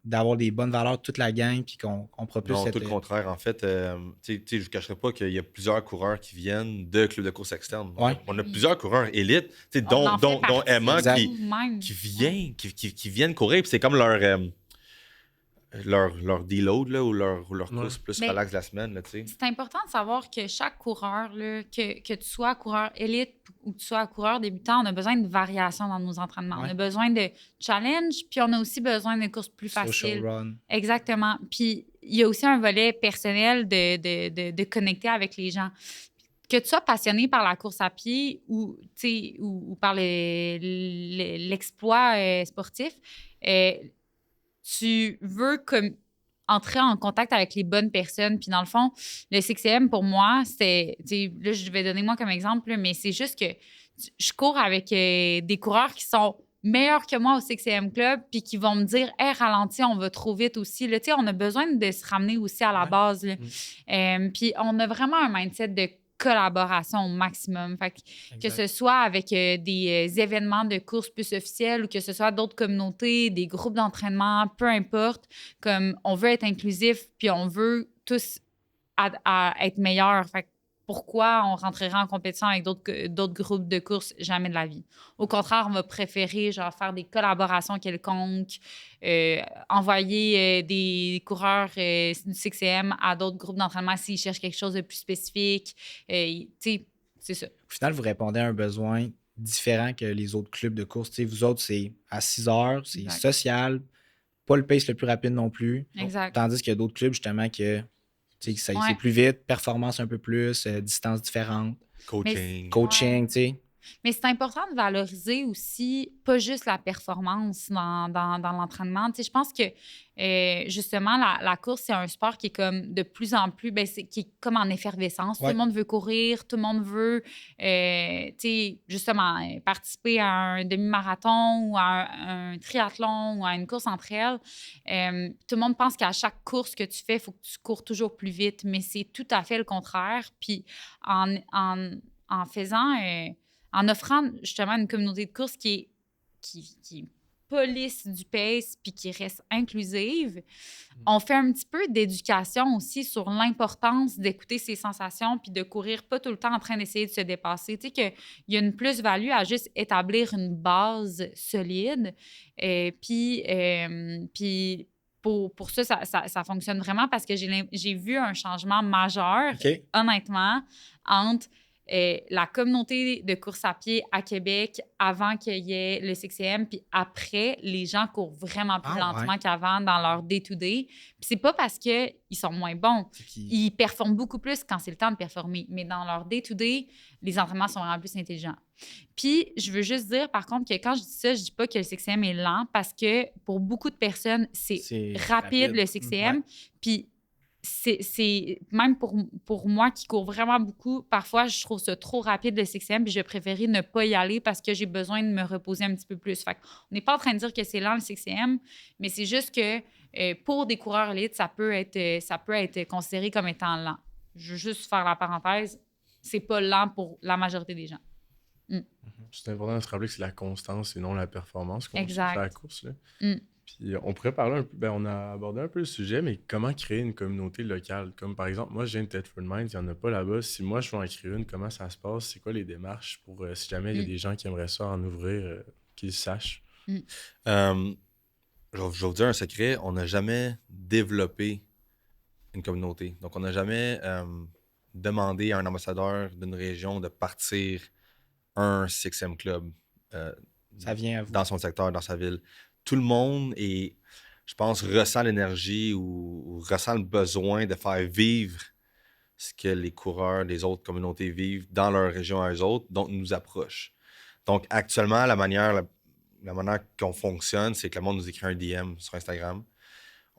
d'avoir des bonnes valeurs toute la gang puis qu'on propulse Non, tout le contraire. En fait, je ne vous cacherai pas qu'il y a plusieurs coureurs qui viennent de clubs de course externes. Ouais. On a plusieurs coureurs élites, dont Emma qui viennent courir. Puis c'est comme leur deload là, ou leur course plus relax de la semaine. Là, c'est important de savoir que chaque coureur, là, que tu sois coureur élite ou que tu sois coureur débutant, on a besoin de variation dans nos entraînements. Ouais. On a besoin de challenge, puis on a aussi besoin de courses plus faciles. Run. Exactement. Puis il y a aussi un volet personnel de connecter avec les gens. Que tu sois passionné par la course à pied ou par l'exploit sportif, tu veux entrer en contact avec les bonnes personnes. Puis dans le fond, le 6M, pour moi, c'est... Là, je vais donner moi comme exemple, mais c'est juste que je cours avec des coureurs qui sont meilleurs que moi au 6M Club puis qui vont me dire « Hey, ralentis, on va trop vite aussi. » Là, on a besoin de se ramener aussi à la base. Là. Puis on a vraiment un mindset de collaboration au maximum. Fait que ce soit avec des événements de course plus officiels ou que ce soit d'autres communautés, des groupes d'entraînement, peu importe, comme on veut être inclusif puis on veut tous à être meilleurs. Fait que pourquoi on rentrerait en compétition avec d'autres groupes de course? Jamais de la vie. Au contraire, on va préférer faire des collaborations quelconques, envoyer des coureurs du 6M à d'autres groupes d'entraînement s'ils cherchent quelque chose de plus spécifique. C'est ça. Au final, vous répondez à un besoin différent que les autres clubs de course. T'sais, vous autres, c'est à 6 heures, c'est social, pas le pace le plus rapide non plus. Exact. Tandis qu'il y a d'autres clubs, justement, que c'est plus vite, performance un peu plus, distance différente. Coaching, tu sais. Mais c'est important de valoriser aussi, pas juste la performance dans l'entraînement. Tu sais, je pense que, justement, la course, c'est un sport qui est comme de plus en plus, qui est comme en effervescence. Ouais. Tout le monde veut courir, tout le monde veut, tu sais, justement, participer à un demi-marathon ou à un triathlon ou à une course entre elles. Tout le monde pense qu'à chaque course que tu fais, il faut que tu cours toujours plus vite, mais c'est tout à fait le contraire. Puis en faisant... en offrant justement une communauté de course qui police du pace puis qui reste inclusive. On fait un petit peu d'éducation aussi sur l'importance d'écouter ses sensations puis de courir pas tout le temps en train d'essayer de se dépasser. Tu sais qu'il y a une plus-value à juste établir une base solide. Puis pour ça, ça fonctionne vraiment parce que j'ai vu un changement majeur, honnêtement, entre la communauté de course à pied à Québec avant qu'il y ait le 6am, puis après, les gens courent vraiment plus lentement qu'avant dans leur day-to-day. Puis c'est pas parce qu'ils sont moins bons. Ils performent beaucoup plus quand c'est le temps de performer. Mais dans leur day-to-day, les entraînements sont vraiment plus intelligents. Puis je veux juste dire, par contre, que quand je dis ça, je dis pas que le 6am est lent parce que pour beaucoup de personnes, c'est rapide le 6am. Puis c'est même pour moi qui cours vraiment beaucoup, parfois je trouve ça trop rapide le 6am puis je préférais ne pas y aller parce que j'ai besoin de me reposer un petit peu plus. Fait on n'est pas en train de dire que c'est lent le 6am, mais c'est juste que pour des coureurs élites, ça peut être considéré comme étant lent. Je veux juste faire la parenthèse, c'est pas lent pour la majorité des gens. C'est important de se rappeler que c'est la constance et non la performance qu'on cherche à la course. Là. Puis on pourrait parler un peu, on a abordé un peu le sujet, mais comment créer une communauté locale? Comme par exemple, moi, je viens de Thetford Mines, il n'y en a pas là-bas. Si moi, je veux en créer une, comment ça se passe? C'est quoi les démarches pour, si jamais il y a des gens qui aimeraient ça en ouvrir, qu'ils sachent? Je vais vous dire un secret, on n'a jamais développé une communauté. Donc, on n'a jamais demandé à un ambassadeur d'une région de partir un 6am club ça vient à vous. Dans son secteur, dans sa ville. Tout le monde, je pense, ressent l'énergie ou ressent le besoin de faire vivre ce que les coureurs des autres communautés vivent dans leur région à eux autres, donc nous approchent. Donc, actuellement, la manière qu'on fonctionne, c'est que le monde nous écrit un DM sur Instagram.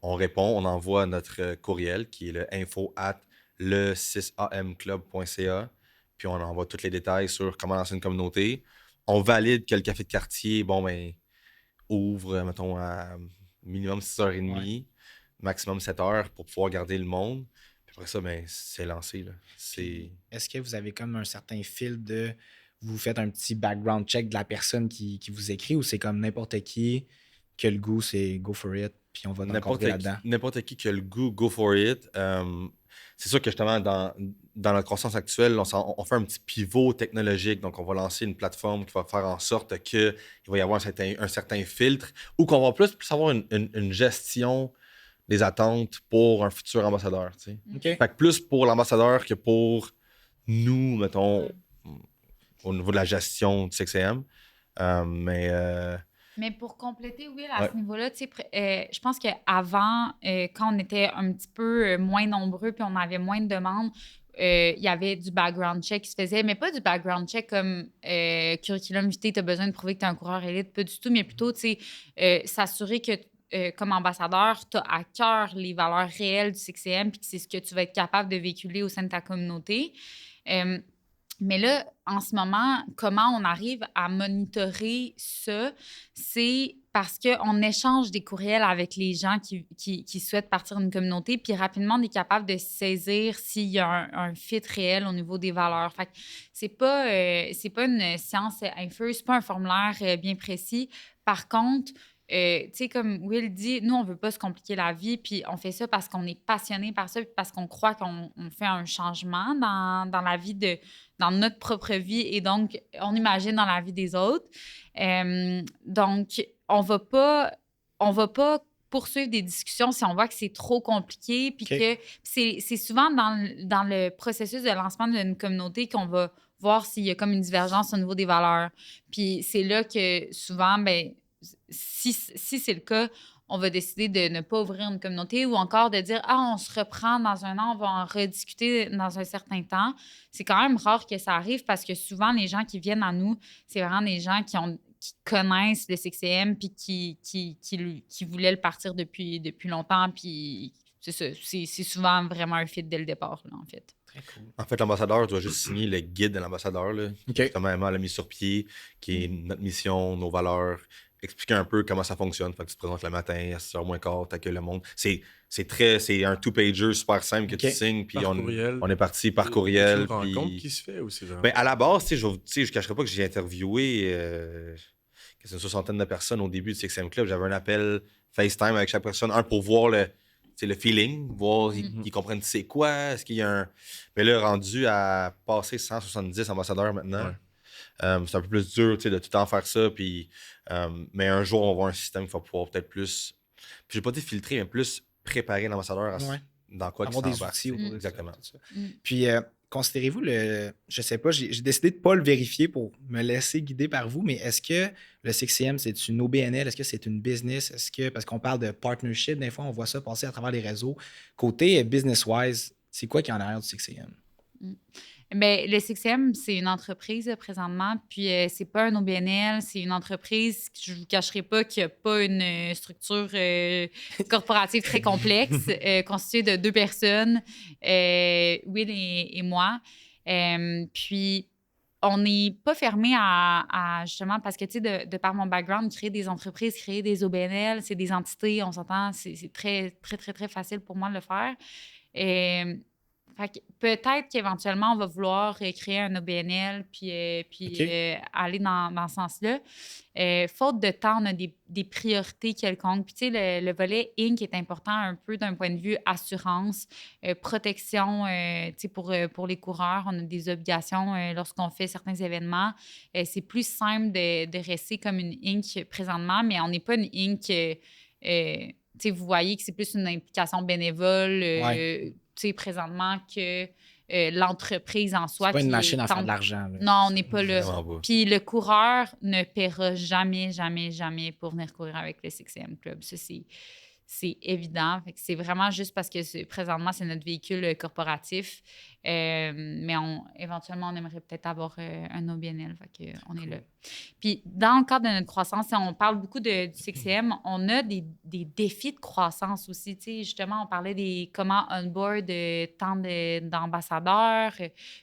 On répond, on envoie notre courriel qui est le info@le6amclub.ca. Puis on envoie tous les détails sur comment lancer une communauté. On valide que le café de quartier, ouvre, mettons, à minimum 6h30, maximum 7h pour pouvoir garder le monde. Puis après ça, c'est lancé. Là. Est-ce que vous avez comme un certain fil de... Vous faites un petit background check de la personne qui vous écrit ou c'est comme n'importe qui que le goût, c'est go for it, puis on va n'importe là-dedans? N'importe qui a le goût, go for it. C'est sûr que justement, dans notre croissance actuelle, on fait un petit pivot technologique. Donc, on va lancer une plateforme qui va faire en sorte qu'il va y avoir un certain filtre ou qu'on va plus avoir une gestion des attentes pour un futur ambassadeur. Tu sais. Okay. Fait que plus pour l'ambassadeur que pour nous, mettons, au niveau de la gestion du 6am. Mais pour compléter, Will, à ce niveau-là, je pense qu'avant, quand on était un petit peu moins nombreux puis on avait moins de demandes, il y avait du background check qui se faisait, mais pas du background check comme curriculum vitae, tu as besoin de prouver que tu es un coureur élite, pas du tout, mais plutôt s'assurer que comme ambassadeur, tu as à cœur les valeurs réelles du 6am puis que c'est ce que tu vas être capable de véhiculer au sein de ta communauté. Mais là, en ce moment, comment on arrive à monitorer ça? C'est parce qu'on échange des courriels avec les gens qui souhaitent partir d'une communauté, puis rapidement, on est capable de saisir s'il y a un fit réel au niveau des valeurs. Fait que c'est pas une science infuse, c'est pas un formulaire bien précis. Par contre, tu sais, comme Will dit, nous, on veut pas se compliquer la vie, puis on fait ça parce qu'on est passionné par ça, puis parce qu'on croit qu'on fait un changement dans la vie dans notre propre vie, et donc, on imagine dans la vie des autres. Donc, on va pas poursuivre des discussions si on voit que c'est trop compliqué, puis que c'est souvent dans le processus de lancement d'une communauté qu'on va voir s'il y a comme une divergence au niveau des valeurs. Puis c'est là que souvent, si c'est le cas, on va décider de ne pas ouvrir une communauté ou encore de dire « Ah, on se reprend dans un an, on va en rediscuter dans un certain temps ». C'est quand même rare que ça arrive parce que souvent, les gens qui viennent à nous, c'est vraiment des gens qui connaissent le 6am puis qui voulaient le partir depuis longtemps. Puis c'est ça, c'est souvent vraiment un fit dès le départ, là, en fait. Très cool. En fait, l'ambassadeur doit juste signer le guide de l'ambassadeur, là, qui justement l'a mis sur pied, qui est notre mission, nos valeurs, expliquer un peu comment ça fonctionne. Fait que tu te présentes le matin à 6h moins quart, t'accueilles le monde. C'est un two-pager super simple que tu signes, puis on est parti par courriel. C'est une rencontre qui se fait ou c'est vraiment... À la base, je ne cacherai pas que j'ai interviewé c'est une 60aine de personnes au début du 6e Club. J'avais un appel FaceTime avec chaque personne, un pour voir le feeling, voir qu'ils comprennent c'est quoi, est-ce qu'il y a un... Mais là, rendu à passer 170 ambassadeurs maintenant, c'est un peu plus dur de tout le temps faire ça. Puis, mais un jour, on va avoir un système qui va pouvoir peut-être plus... Puis j'ai pas dit filtrer, mais plus préparer l'ambassadeur dans quoi avoir qu'il des s'embarque. outils autour de Exactement. ça. Puis, considérez-vous je sais pas, j'ai décidé de ne pas le vérifier pour me laisser guider par vous, mais est-ce que le 6CM, c'est une OBNL? Est-ce que c'est une business? Parce qu'on parle de partnership, des fois, on voit ça passer à travers les réseaux. Côté business-wise, c'est quoi qui est en arrière du 6CM? Bien, le 6M, c'est une entreprise présentement, puis c'est pas un OBNL, c'est une entreprise, je vous cacherai pas, qui n'a pas une structure corporative très complexe, constituée de 2 personnes, Will et moi. Puis, on n'est pas fermé à justement, parce que, tu sais, de par mon background, créer des entreprises, créer des OBNL, c'est des entités, on s'entend, c'est très, très, très, très facile pour moi de le faire. Fait que peut-être qu'éventuellement, on va vouloir créer un OBNL puis aller dans ce sens-là. Faute de temps, on a des priorités quelconques. Puis, tu sais, le volet Inc. est important un peu d'un point de vue assurance, protection, tu sais, pour les coureurs. On a des obligations lorsqu'on fait certains événements. C'est plus simple de rester comme une Inc. présentement, mais on n'est pas une Inc. Tu sais, vous voyez que c'est plus une implication bénévole. Présentement que l'entreprise en soi. C'est pas une machine à faire de l'argent. Là. Non, on n'est pas là. Pas. Puis le coureur ne paiera jamais, jamais, jamais pour venir courir avec le 6e Club. Ça, c'est évident. Fait que c'est vraiment juste parce que présentement, c'est notre véhicule corporatif. Mais éventuellement, on aimerait peut-être avoir un OBNL. Fait que on est là. Puis, dans le cadre de notre croissance, on parle beaucoup du 6M. On a des défis de croissance aussi. Tu sais, justement, on parlait des comment on-board tant d'ambassadeurs,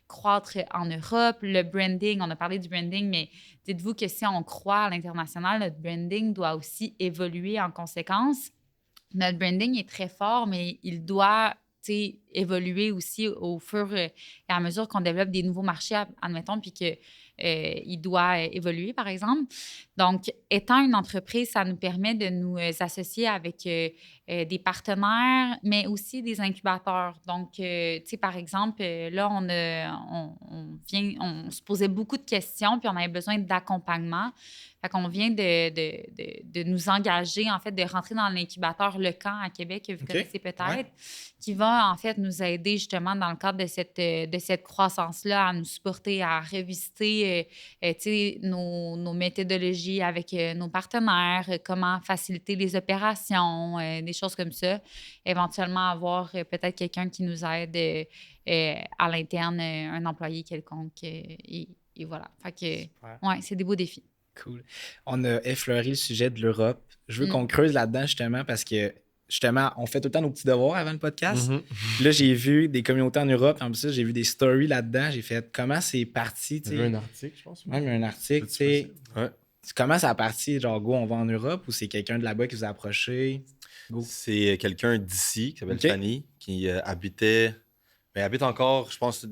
croître en Europe, le branding. On a parlé du branding, mais dites-vous que si on croit à l'international, notre branding doit aussi évoluer en conséquence. Notre branding est très fort, mais il doit évoluer aussi au fur et à mesure qu'on développe des nouveaux marchés, admettons, puis qu'il doit évoluer, par exemple. Donc, étant une entreprise, ça nous permet de nous associer avec des partenaires, mais aussi des incubateurs. Donc, tu sais, par exemple, là, on se posait beaucoup de questions, puis on avait besoin d'accompagnement. Fait qu'on vient de nous engager, en fait, de rentrer dans l'incubateur Le Camp à Québec, que vous connaissez peut-être, qui va, en fait, nous aider justement dans le cadre de cette croissance-là à nous supporter, à revisiter nos méthodologies avec nos partenaires, comment faciliter les opérations, des choses comme ça. Éventuellement, avoir peut-être quelqu'un qui nous aide à l'interne, un employé quelconque. Et voilà. Fait que, ouais, c'est des beaux défis. Cool. On a effleuré le sujet de l'Europe. Je veux qu'on creuse là-dedans justement parce que justement, on fait tout le temps nos petits devoirs avant le podcast. Là, j'ai vu des communautés en Europe. En plus, j'ai vu des stories là-dedans. J'ai fait comment c'est parti. J'ai vu un article, je pense. Même un article, tu sais. Comment ça a parti? Genre, go, on va en Europe ou c'est quelqu'un de là-bas qui vous a approché? C'est quelqu'un d'ici qui s'appelle Fanny qui habitait, mais habite encore, je pense,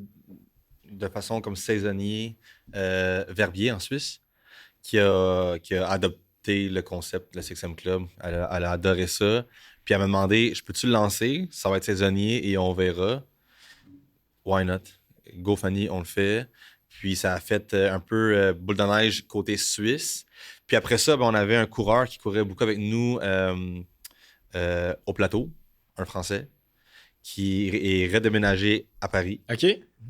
de façon comme saisonnier, Verbier en Suisse, qui a adopté le concept, le 6M Club. Elle a adoré ça. Puis elle m'a demandé, je peux-tu le lancer? Ça va être saisonnier et on verra. Why not? Go Fanny, on le fait. Puis ça a fait un peu boule de neige côté suisse. Puis après ça, on avait un coureur qui courait beaucoup avec nous au plateau, un Français, qui est redéménagé à Paris. OK.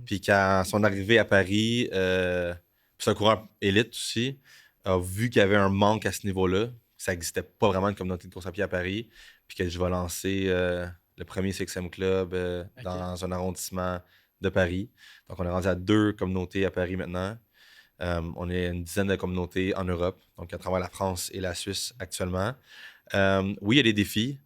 Puis qu'à son arrivée à Paris, c'est un coureur élite aussi, a vu qu'il y avait un manque à ce niveau-là. Ça n'existait pas vraiment une communauté de course à pied à Paris. Puis que je vais lancer le premier 6M Club dans un arrondissement de Paris. Donc, on est rendu à 2 communautés à Paris maintenant. On est une dizaine de communautés en Europe, donc à travers la France et la Suisse actuellement. Oui, il y a des défis.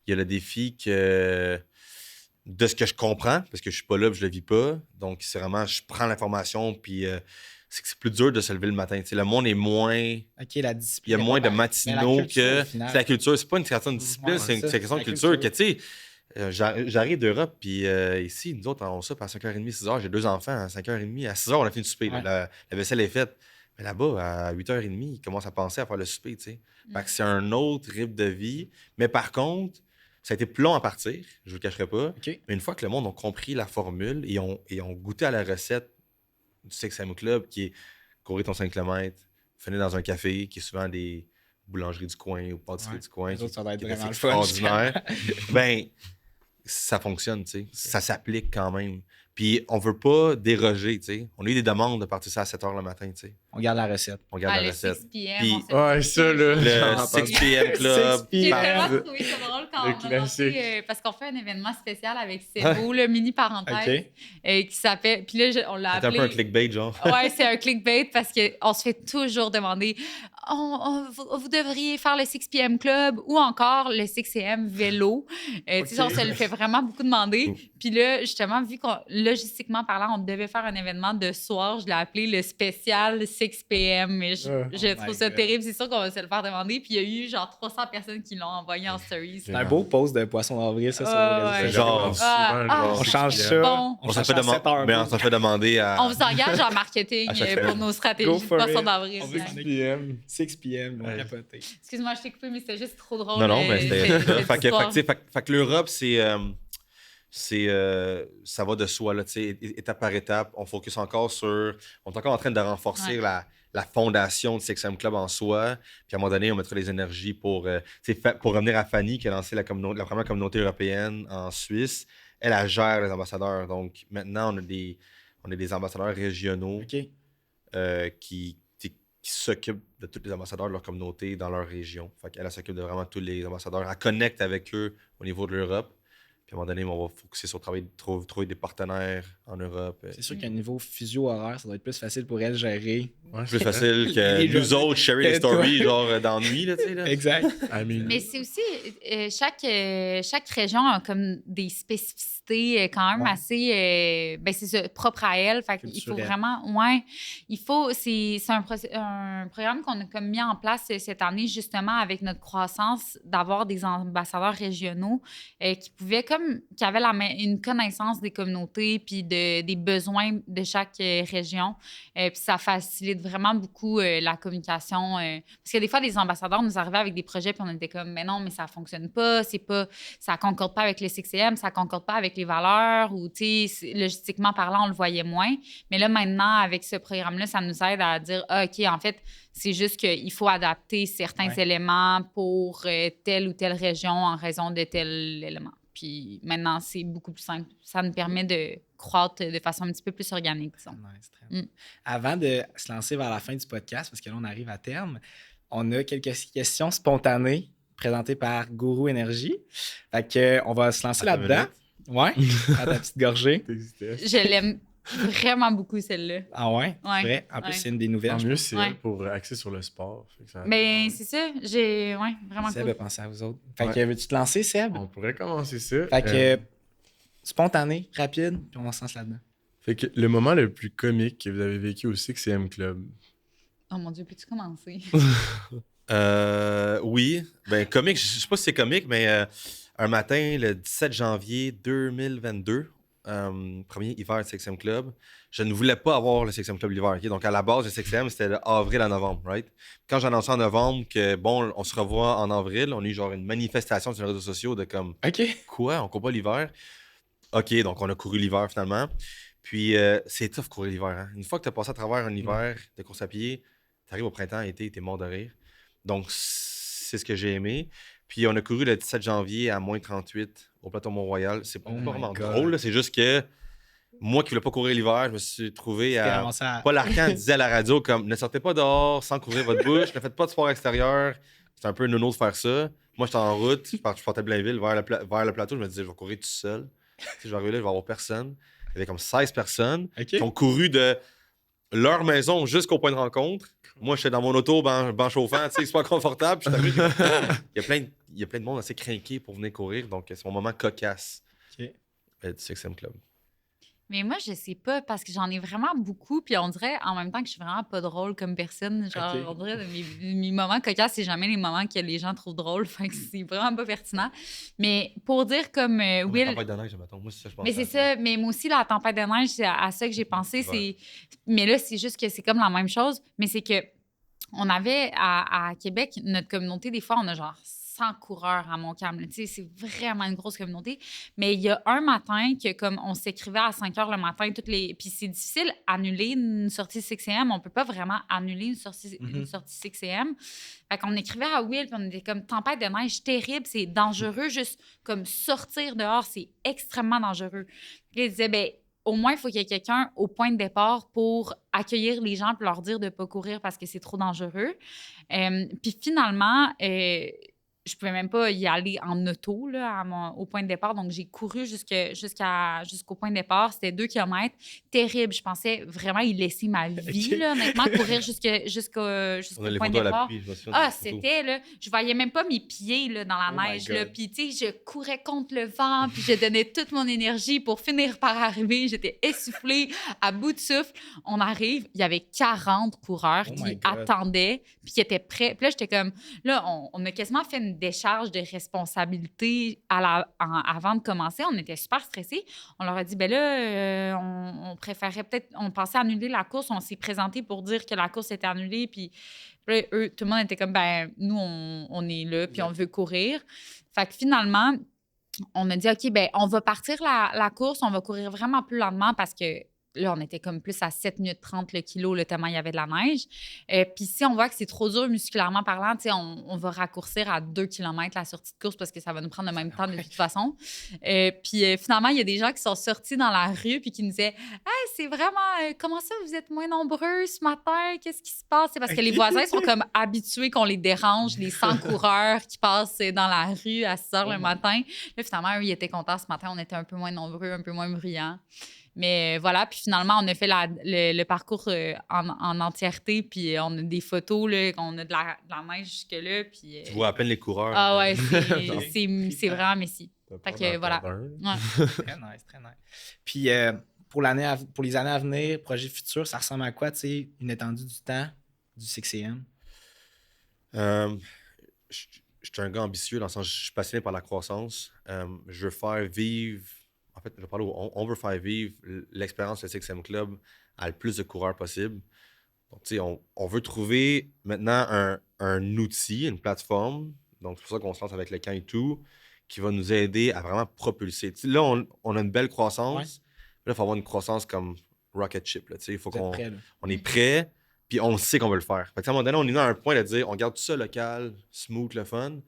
Il y a le défi de ce que je comprends, parce que je suis pas là et je le vis pas. Donc, c'est vraiment, je prends l'information, puis c'est que c'est plus dur de se lever le matin. T'sais, le monde est moins... OK, la discipline. Il y a moins de matinaux que... C'est la culture, c'est pas une question de discipline, c'est une question de culture. Que, tu sais, j'arrive d'Europe, puis ici, nous autres, on soupe à 5h30, 6h. J'ai 2 enfants, à 5h30, à 6h, on a fini de souper. La vaisselle est faite. Mais là-bas, à 8h30, ils commencent à penser à faire le souper, tu sais. Fait que c'est un autre rythme de vie. Mais par contre, ça a été plus long à partir, je ne vous le cacherai pas. OK. Mais une fois que le monde a compris la formule et ont goûté à la recette du 6am Club, qui est courir ton 5 km, finir dans un café, qui est souvent des boulangeries du coin ou pâtisseries du coin, Les autres, ça doit être qui est vraiment assez le fun. extraordinaire, ben, ça fonctionne, tu sais. Ça s'applique quand même. Puis on veut pas déroger, tu sais. On a eu des demandes de partir ça à 7h le matin, tu sais. On garde la recette. On garde la le recette. 6 p.m. Puis- on s'est Ouais, fait ça, là. toujours. Le J'en 6 p.m. Club. 6 J'ai p.m. vraiment trouvé ça drôle quand Le on a classique. lancé, parce qu'on fait un événement spécial avec Sebo, le mini parenthèse, qui s'appelle. Puis là, on l'a C'est un appelé. peu un clickbait, genre. Ouais, c'est un clickbait parce qu'on se fait toujours demander vous devriez faire le 6 p.m. Club ou encore le 6am vélo. Tu sais, on se le fait vraiment beaucoup demander. Puis là, justement, vu qu'on, logistiquement parlant, on devait faire un événement de soir, je l'ai appelé le spécial 6 p.m. Mais je trouve ça terrible. C'est sûr qu'on va se le faire demander. Puis il y a eu genre 300 personnes qui l'ont envoyé en stories. C'est un beau post de poisson d'avril, ça, sur Ouais. les réseaux Genre, sociaux. souvent, On change ça. Bon. On s'en change fait, à 7 heures. mais on s'en fait demander à. On vous engage en marketing À chaque fois. pour nos stratégies Go de for poisson it. d'avril. On veut gang. 6 PM. 6 p.m. On Ouais. capoté. Excuse-moi, je t'ai coupé, mais c'était juste trop drôle. Non, non, mais c'était ça. cette Fait que, histoire. tu sais, fait que l'Europe, ça va de soi, là, tu sais, étape par étape. On focus encore sur. On est encore en train de renforcer Ouais. la fondation du 6am Club en soi. Puis à un moment donné, on mettra les énergies pour. Tu sais, pour revenir à Fanny, qui a lancé la première communauté européenne en Suisse. Elle gère les ambassadeurs. Donc maintenant, on a des ambassadeurs régionaux OK. qui s'occupent de tous les ambassadeurs de leur communauté dans leur région. Fait qu'elle s'occupe de vraiment tous les ambassadeurs. Elle connecte avec eux au niveau de l'Europe. Puis à un moment donné, on va focuser sur le travail de trouver des partenaires en Europe. C'est sûr qu'à niveau physio-horaire, ça doit être plus facile pour elle de gérer. Ouais, Plus facile que Et nous je- autres, share les stories, genre d'ennui, là, tu sais. Là. Exact. Mais c'est aussi, chaque région a comme des spécificités quand même Ouais. assez, ben c'est ça, propre à elle. Fait qu'il faut Culturel. vraiment, c'est un programme qu'on a comme mis en place cette année justement avec notre croissance, d'avoir des ambassadeurs régionaux qui avaient une connaissance des communautés puis des besoins de chaque région. Puis ça facilite vraiment beaucoup la communication. Parce que des fois, des ambassadeurs nous arrivaient avec des projets puis on était comme, mais non, mais ça fonctionne pas, ça concorde pas avec le 6am, ça concorde pas avec les valeurs ou, tu sais, logistiquement parlant, on le voyait moins. Mais là, maintenant, avec ce programme-là, ça nous aide à dire, OK, en fait, c'est juste qu'il faut adapter certains éléments pour telle ou telle région en raison de tel élément. Puis maintenant, c'est beaucoup plus simple. Ça nous permet de croître de façon un petit peu plus organique, disons. Nice, très bien. Avant de se lancer vers la fin du podcast, parce que là, on arrive à terme, on a quelques questions spontanées présentées par Guru Énergie. Fait que, on va se lancer Attends une là-dedans. Ouais, à ta petite gorgée. Je l'aime vraiment beaucoup, celle-là. Ah ouais? Ouais, Vrai? En plus, ouais. c'est une des nouvelles. Tant mieux, c'est Ouais. elle pour axer sur le sport. Fait que ça- Mais c'est ça, vraiment Seb cool. a pensé à vous autres. Fait Ouais. que, veux-tu te lancer, Seb? On pourrait commencer ça. Fait que, spontané, rapide, puis on se lance là-dedans. Fait que le moment le plus comique que vous avez vécu au 6am Club. Oh mon Dieu, peux-tu commencer? Oui. Ben, comique, je sais pas si c'est comique, mais un matin, le 17 janvier 2022, premier hiver de 6am Club, je ne voulais pas avoir le 6am Club l'hiver. Ok? Donc, à la base, le 6am, c'était de avril à novembre, right? Quand j'ai annoncé en novembre que, bon, on se revoit en avril, on a eu genre une manifestation sur les réseaux sociaux de comme, OK. quoi, on court pas l'hiver? OK, donc on a couru l'hiver finalement. Puis, c'est tough courir l'hiver. Hein? Une fois que tu as passé à travers un hiver de course à pied, tu arrives au printemps, été, tu es mort de rire. Donc, c'est ce que j'ai aimé. Puis, on a couru le 17 janvier à moins 38 au plateau Mont-Royal. C'est pas Oh vraiment my God. drôle, là, c'est juste que moi qui voulais pas courir l'hiver, je me suis trouvé T'es à. ramassé à- Paul Arcand disait à la radio comme ne sortez pas dehors sans couvrir votre bouche, ne faites pas de sport extérieur. C'est un peu nono de faire ça. Moi, j'étais en route, je partais de Blainville vers le plateau, je me disais je vais courir tout seul. Tu sais, je vais arriver là, je vais avoir personne. Il y avait comme 16 personnes OK. qui ont couru de leur maison jusqu'au point de rencontre. Moi, j'étais dans mon auto, banc chauffant, tu sais, super confortable. Puis je suis arrivé, il y a plein de monde assez craqué pour venir courir, donc c'est mon moment cocasse OK. du 6am Club. Mais moi, je sais pas, parce que j'en ai vraiment beaucoup, puis on dirait en même temps que je suis vraiment pas drôle comme personne. Genre, Ok. on dirait mes moments cocasses, c'est jamais les moments que les gens trouvent drôles, fait que c'est vraiment pas pertinent. Mais pour dire comme Comme la Will... tempête de neige, mettons. Moi, c'est ça, je pense. Mais c'est ça, mais moi aussi, la tempête de neige, c'est à ça que j'ai pensé. Ouais. C'est... Mais là, c'est juste que c'est comme la même chose, mais c'est que on avait à Québec, notre communauté, des fois, on a genre 100 coureurs à Montcalm. Tu sais, c'est vraiment une grosse communauté. Mais il y a un matin que, comme on s'écrivait à 5 heures le matin, puis c'est difficile d'annuler une sortie 6am. On peut pas vraiment annuler une sortie 6am. Fait qu'on écrivait à Will, puis on était comme tempête de neige terrible, c'est dangereux, juste comme sortir dehors, c'est extrêmement dangereux. Puis il disait, ben au moins, il faut qu'il y ait quelqu'un au point de départ pour accueillir les gens et leur dire de ne pas courir parce que c'est trop dangereux. Puis finalement, je ne pouvais même pas y aller en auto là, au point de départ. Donc, j'ai couru jusqu'au point de départ. C'était 2 kilomètres. Terrible. Je pensais vraiment y laisser ma vie, là, honnêtement, courir jusqu'au On a les point de photos à départ. l'appui. Je me souviens des photos. C'était, là, je voyais même pas mes pieds là, dans la Oh my neige. Là. God. Puis, tu sais, je courais contre le vent, puis je donnais toute mon énergie pour finir par arriver. J'étais essoufflée, à bout de souffle. On arrive, il y avait 40 coureurs Oh qui my God. attendaient, puis qui étaient prêts. Puis là, j'étais comme, là, on a quasiment fait une décharge de responsabilité avant de commencer. On était super stressés. On leur a dit, ben là, on préférait peut-être, on pensait annuler la course. On s'est présenté pour dire que la course était annulée, puis là, eux, tout le monde était comme, ben nous, on est là, puis on veut courir. Fait que finalement, on a dit, OK, ben on va partir la course, on va courir vraiment plus lentement parce que là, on était comme plus à 7 minutes 30 le kilo, le tellement il y avait de la neige. Puis si on voit que c'est trop dur musculairement parlant, on va raccourcir à 2 km la sortie de course parce que ça va nous prendre le même temps de toute façon. Puis finalement, il y a des gens qui sont sortis dans la rue puis qui nous disaient « Hey, c'est vraiment... comment ça, vous êtes moins nombreux ce matin? Qu'est-ce qui se passe? » C'est parce que les voisins sont comme habitués qu'on les dérange, les 100 coureurs qui passent dans la rue à 6 heures le matin. Là, finalement, eux, ils étaient contents ce matin. On était un peu moins nombreux, un peu moins bruyants. Mais voilà, puis finalement, on a fait le parcours en entièreté, puis on a des photos, là, on a de la neige jusque-là. Puis, Tu vois à peine les coureurs. ah ouais, c'est vraiment Messi. Fait que voilà. Ouais. Très nice, très nice. Puis pour les années à venir, projet futur, ça ressemble à quoi, tu sais, une étendue du temps du 6am? Je suis un gars ambitieux dans le sens je suis passionné par la croissance. Je veux faire vivre, en fait, je vais parler on veut faire vivre l'expérience du 6am Club à le plus de coureurs possible. Donc, tu sais, on veut trouver maintenant un outil, une plateforme. Donc, c'est pour ça qu'on se lance avec le camp et tout, qui va nous aider à vraiment propulser. Tu sais, là, on a une belle croissance. Ouais. Là, il faut avoir une croissance comme rocket ship. Là, tu sais, il faut Vous êtes qu'on prêts, là? on est prêt, puis on sait qu'on veut le faire. Fait que, à un moment donné, on est à un point de dire, on garde tout ça local, smooth, le fun,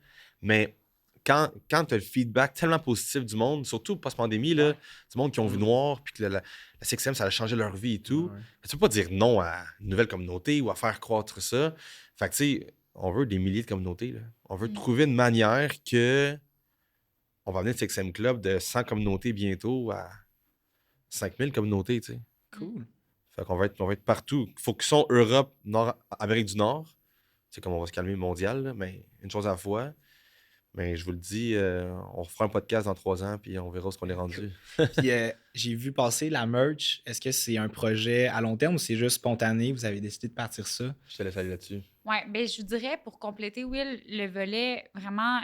mais quand tu as le feedback tellement positif du monde, surtout post-pandémie, là, du monde qui ont vu noir, puis que la 6am, ça a changé leur vie et tout, tu peux pas dire non à une nouvelle communauté ou à faire croître ça. Fait que, tu sais, on veut des milliers de communautés. Là. On veut trouver une manière que on va amener le 6am Club de 100 communautés bientôt à 5000 communautés, tu sais. Cool. Fait qu'on va être partout. Focusons Europe, Amérique du Nord. C'est comme on va se calmer mondial, là, mais une chose à la fois. Mais je vous le dis, on fera un podcast dans 3 ans, puis on verra ce qu'on est rendu. Puis j'ai vu passer la merch. Est-ce que c'est un projet à long terme ou c'est juste spontané? Vous avez décidé de partir ça? Je te laisse aller là-dessus. Oui, bien, je vous dirais, pour compléter, Will, le volet vraiment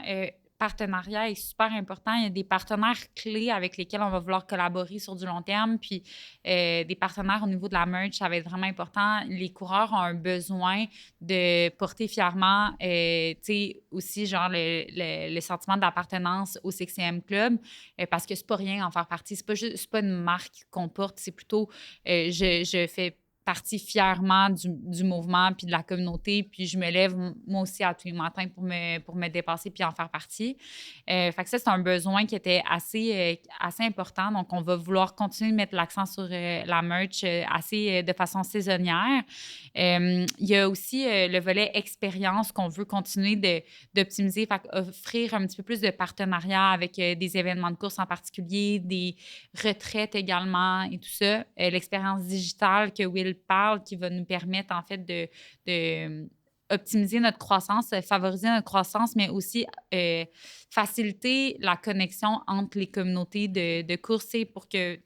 partenariat est super important. Il y a des partenaires clés avec lesquels on va vouloir collaborer sur du long terme. Puis des partenaires au niveau de la merch, ça va être vraiment important. Les coureurs ont un besoin de porter fièrement, tu sais, aussi, genre, le sentiment d'appartenance au 6am Club, parce que c'est pas rien en faire partie. C'est pas une marque qu'on porte, c'est plutôt je fais partie fièrement du mouvement puis de la communauté, puis je me lève moi aussi à tous les matins pour me dépasser puis en faire partie. Fait que ça, c'est un besoin qui était assez important. Donc, on va vouloir continuer de mettre l'accent sur la merch de façon saisonnière. Il y a aussi le volet expérience qu'on veut continuer d'optimiser, fait offrir un petit peu plus de partenariat avec des événements de course en particulier, des retraites également et tout ça. L'expérience digitale que Will parle, qui va nous permettre en fait de optimiser notre croissance, favoriser notre croissance, mais aussi faciliter la connexion entre les communautés de course pour que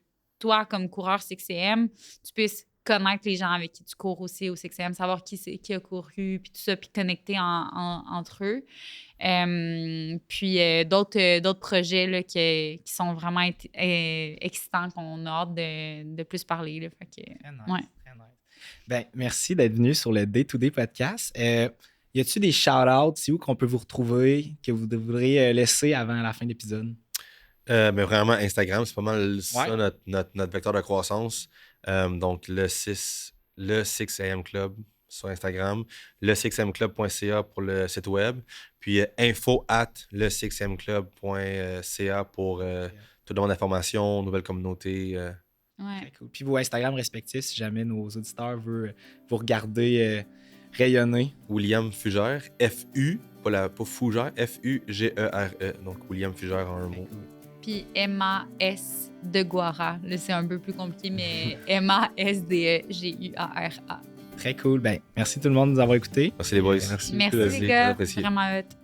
toi, comme coureur 6am, tu puisses connaître les gens avec qui tu cours aussi au 6am, savoir qui a couru, puis tout ça, puis connecter entre eux. Puis d'autres projets là, qui sont vraiment excitants, qu'on a hâte de plus parler. Là. Fait que, Très nice, ouais. très nice. Ben, merci d'être venu sur le Day-to-Day podcast. Y a-t-il des shout-outs, c'est où qu'on peut vous retrouver, que vous devriez laisser avant la fin de l'épisode? Mais vraiment, Instagram, c'est pas mal ça Ouais. notre vecteur de croissance. Donc, le 6am Club sur Instagram, le 6amclub.ca pour le site web, puis info@le6amclub.ca pour toute demande d'informations, nouvelles communautés. Ouais. Très cool. Puis vos Instagram respectifs, si jamais nos auditeurs veulent vous regarder rayonner. William Fugère, F-U, pas Fougère, F-U-G-E-R-E. Donc, William Fugère en un mot. Puis M-A-S de Guara. Là, c'est un peu plus compliqué, mais M-A-S-D-E-G-U-A-R-A. Très cool. Ben, merci tout le monde de nous avoir écoutés. Merci les boys. Merci. Merci Merci, les gars. apprécié. Vraiment hot.